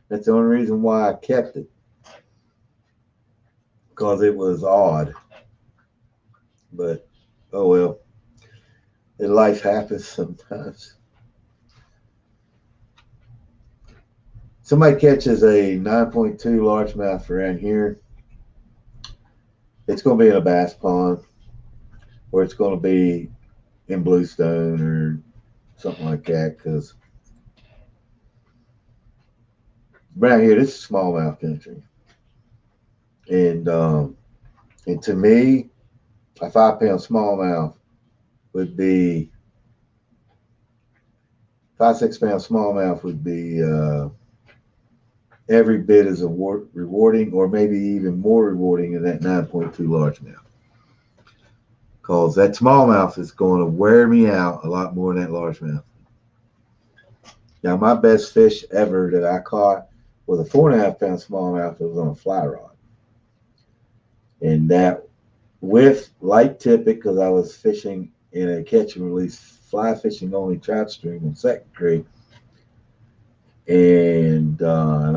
That's the only reason why I kept it. Because it was odd. But, oh well. Life happens sometimes. Somebody catches a 9.2 largemouth around here. It's going to be in a bass pond. Or it's going to be in Bluestone or something like that. Because around here, this is smallmouth country. And to me, a 5-pound smallmouth would be 5-6 pound smallmouth would be every bit as rewarding, or maybe even more rewarding than that 9.2 largemouth. Because that smallmouth is going to wear me out a lot more than that largemouth. Now, my best fish ever that I caught was a 4.5 pound smallmouth that was on a fly rod. And that with light tippet, because I was fishing in a catch and release fly fishing only trout stream on Second Creek. And I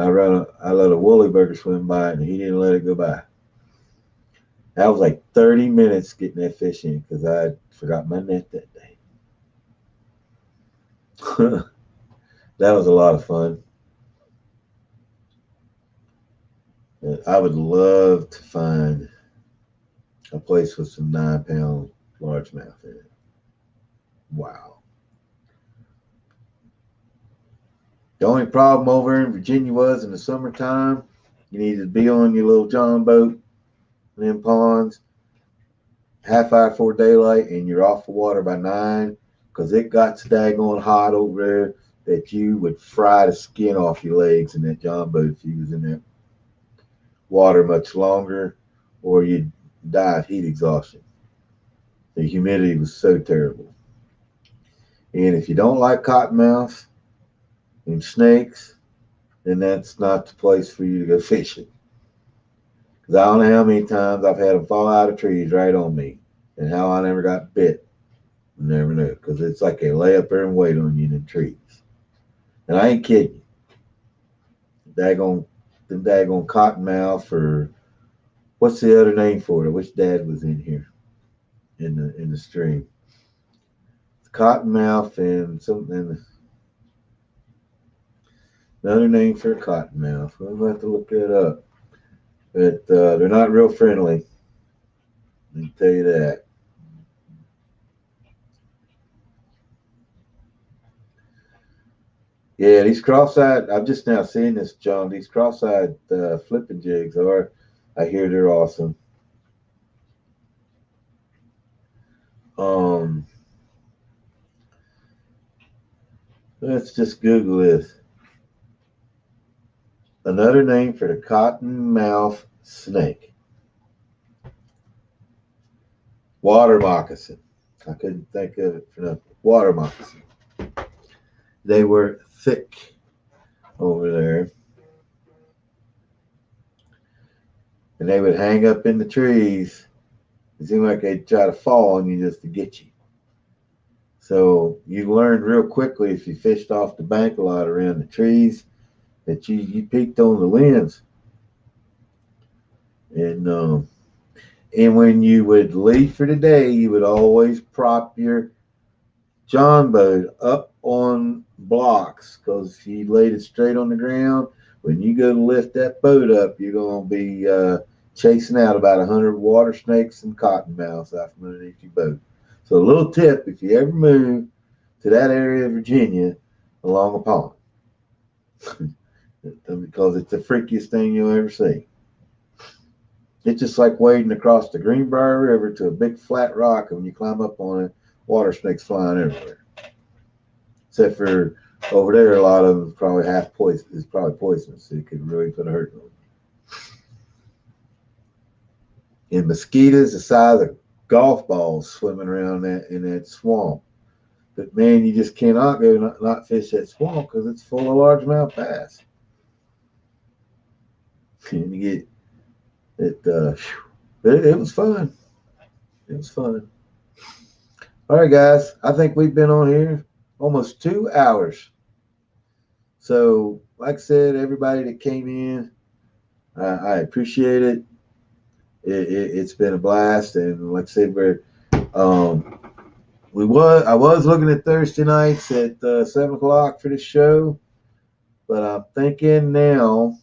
let a woolly burger swim by it, and he didn't let it go by. That was like 30 minutes getting that fish in because I forgot my net that day. That was a lot of fun. I would love to find a place with some 9-pound largemouth in it. Wow. The only problem over in Virginia was in the summertime, you needed to be on your little John boat in them ponds, half hour before daylight, and you're off the water by 9 because it got so daggone hot over there that you would fry the skin off your legs in that John boat if you was in that water much longer, or you'd die of heat exhaustion. The humidity was so terrible. And if you don't like cottonmouths and snakes, then that's not the place for you to go fishing. Because I don't know how many times I've had them fall out of trees right on me, and how I never got bit. I never knew, because it's like they lay up there and wait on you in the trees. And I ain't kidding you. Daggone cottonmouth, or what's the other name for it? I wish Dad was in here in the stream. Cottonmouth and something. Another name for a cottonmouth. I'm gonna have to look that up. But they're not real friendly. Let me tell you that. Yeah, these cross-eyed, I'm just now seeing this, John. These cross-eyed flipping jigs are, I hear they're awesome. Let's just Google this. Another name for the cottonmouth snake. Water moccasin. I couldn't think of it for nothing. Water moccasin. They were thick over there. And they would hang up in the trees. It seemed like they'd try to fall on you just to get you. So you learned real quickly if you fished off the bank a lot around the trees that you peeked on the limbs. And when you would leave for the day, you would always prop your John boat up on blocks, because if you laid it straight on the ground, when you go to lift that boat up, you're going to be chasing out about 100 water snakes and cottonmouths out from underneath your boat. So a little tip, if you ever move to that area of Virginia along a pond, because it's the freakiest thing you'll ever see. It's just like wading across the Greenbrier River to a big flat rock, and when you climb up on it, water snakes flying everywhere. Except for over there, a lot of them probably is probably poisonous, so it could really put a hurt on you. And mosquitoes the size of golf balls swimming around in that swamp. But man, you just cannot go not fish that swamp because it's full of largemouth bass. And you get it. It was fun. It was fun. All right, guys. I think we've been on here almost 2 hours. So, like I said, everybody that came in, I appreciate it. It's been a blast, and like I said, um, I was looking at Thursday nights at 7 o'clock for the show, but I'm thinking now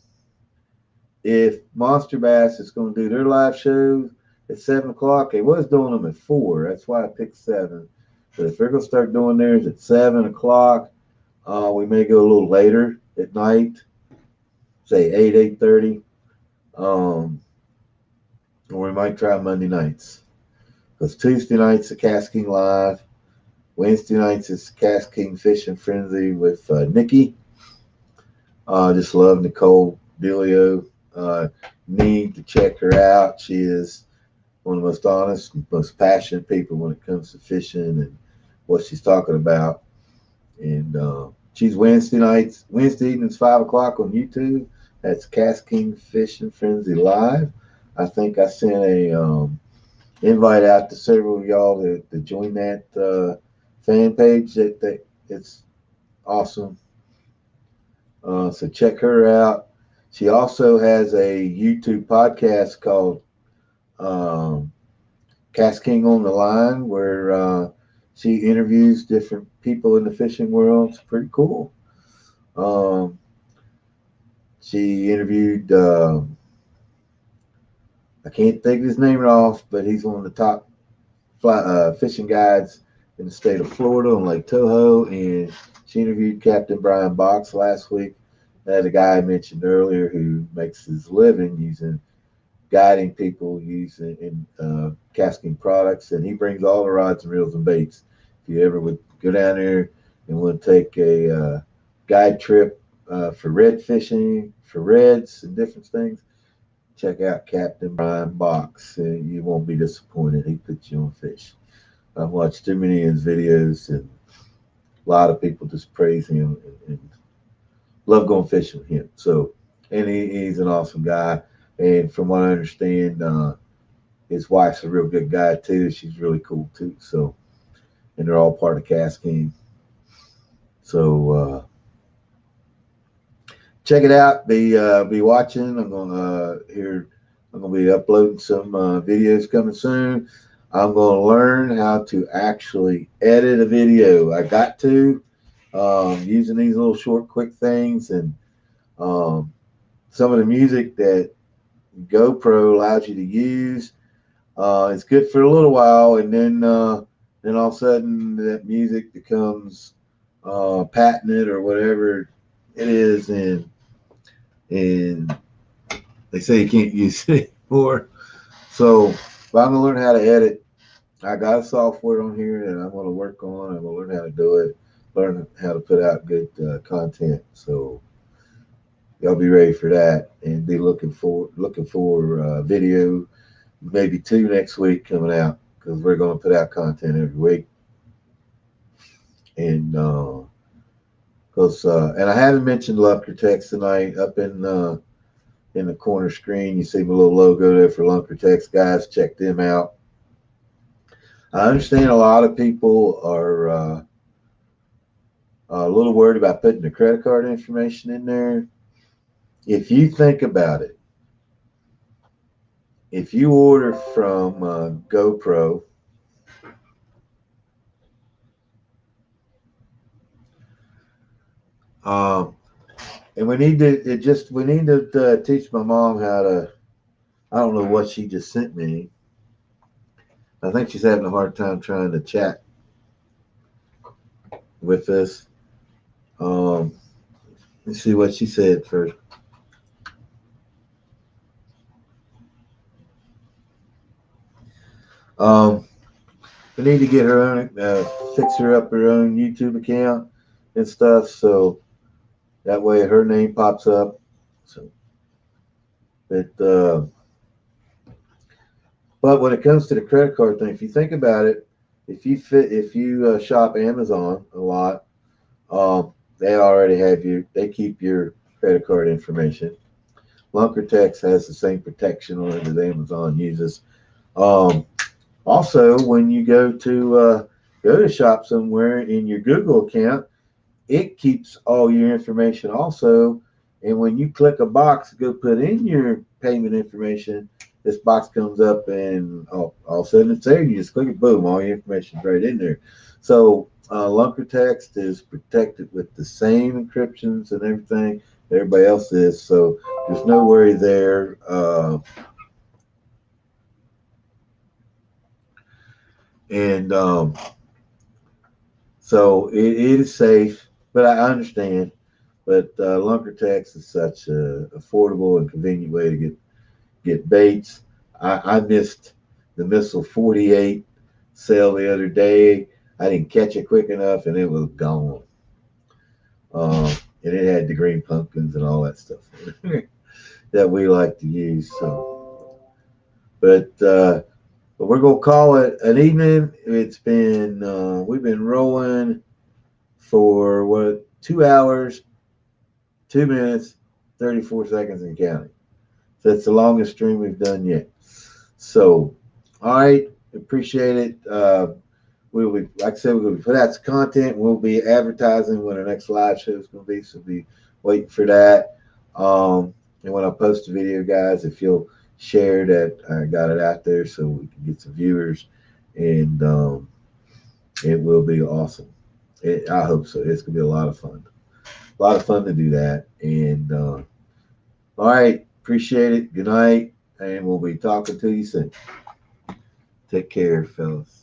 if Monster Bass is going to do their live shows at 7 o'clock, they was doing them at 4. That's why I picked 7. But if they're going to start doing theirs at 7 o'clock, we may go a little later at night, say 8:30, or we might try Monday nights. Because Tuesday nights are Cast King Live. Wednesday nights is Cast King Fishing Frenzy with Nikki. Just love Nicole Delio. Need to check her out. She is one of the most honest, most passionate people when it comes to fishing and what she's talking about. And she's Wednesday evenings, 5 o'clock on YouTube. That's Cast King Fishing Frenzy Live. I think I sent a invite out to several of y'all to join that fan page. That it's awesome. So check her out. She also has a YouTube podcast called Cast King on the Line, where she interviews different people in the fishing world. It's pretty cool. She interviewed, I can't think of his name off, but he's one of the top fishing guides in the state of Florida on Lake Toho. And she interviewed Captain Brian Box last week. That a guy I mentioned earlier who makes his living guiding people using casting products, and he brings all the rods and reels and baits. If you ever would go down there and want to take a guide trip for red fishing, for reds and different things, check out Captain Brian Box. You won't be disappointed. He puts you on fish. I've watched too many of his videos, and a lot of people just praise him and love going fishing with him. So, and he's an awesome guy. And from what I understand, his wife's a real good guy too. She's really cool too. So, and they're all part of Cast King. So check it out. Be watching. I'm gonna be uploading some videos coming soon. I'm gonna learn how to actually edit a video. I got to using these little short, quick things, and some of the music that GoPro allows you to use. It's good for a little while, and then all of a sudden that music becomes patented or whatever it is, and they say you can't use it anymore. So if I'm gonna learn how to edit, I got a software on here that I'm gonna work on. I'm gonna learn how to do it, learn how to put out good content. So y'all be ready for that, and be looking for video, maybe 2 next week coming out, because we're going to put out content every week. And and I haven't mentioned Lunker Text tonight. Up in the corner screen, you see my little logo there for Lunker Text. Guys, check them out. I understand a lot of people are a little worried about putting the credit card information in there. If you think about it, if you order from GoPro, and we need to teach my mom how to. I don't know what she just sent me. I think she's having a hard time trying to chat with us. Let's see what she said first. We need to get her own, fix her up her own YouTube account and stuff, so that way her name pops up. So, but But when it comes to the credit card thing, if you think about it, if you shop Amazon a lot, they already have they keep your credit card information. Lunkertex has the same protection on it that Amazon uses. Um, Also, when you go to shop somewhere in your Google account, it keeps all your information also. And when you click a box to go put in your payment information, this box comes up and all of a sudden it's there. You just click it, boom, all your information's right in there. So Lunkertext is protected with the same encryptions and everything everybody else is. So there's no worry there. And So it is safe, but I understand. But Lunkertex is such a affordable and convenient way to get baits. I missed the Missile 48 sale the other day. I didn't catch it quick enough, and it was gone. And it had the green pumpkins and all that stuff that we like to use. So, but we're gonna call it an evening. It's been we've been rolling for what 2 hours, 2 minutes, 34 seconds and counting. So that's the longest stream we've done yet. So, all right, appreciate it. We'll be, like I said, we're going to put out some content. We'll be advertising when our next live show is going to be. So be waiting for that. And when I post the video, guys, if you'll share that I got it out there so we can get some viewers, and it will be awesome. I hope so. It's going to be a lot of fun. A lot of fun to do that. And all right, appreciate it. Good night, and we'll be talking to you soon. Take care, fellas.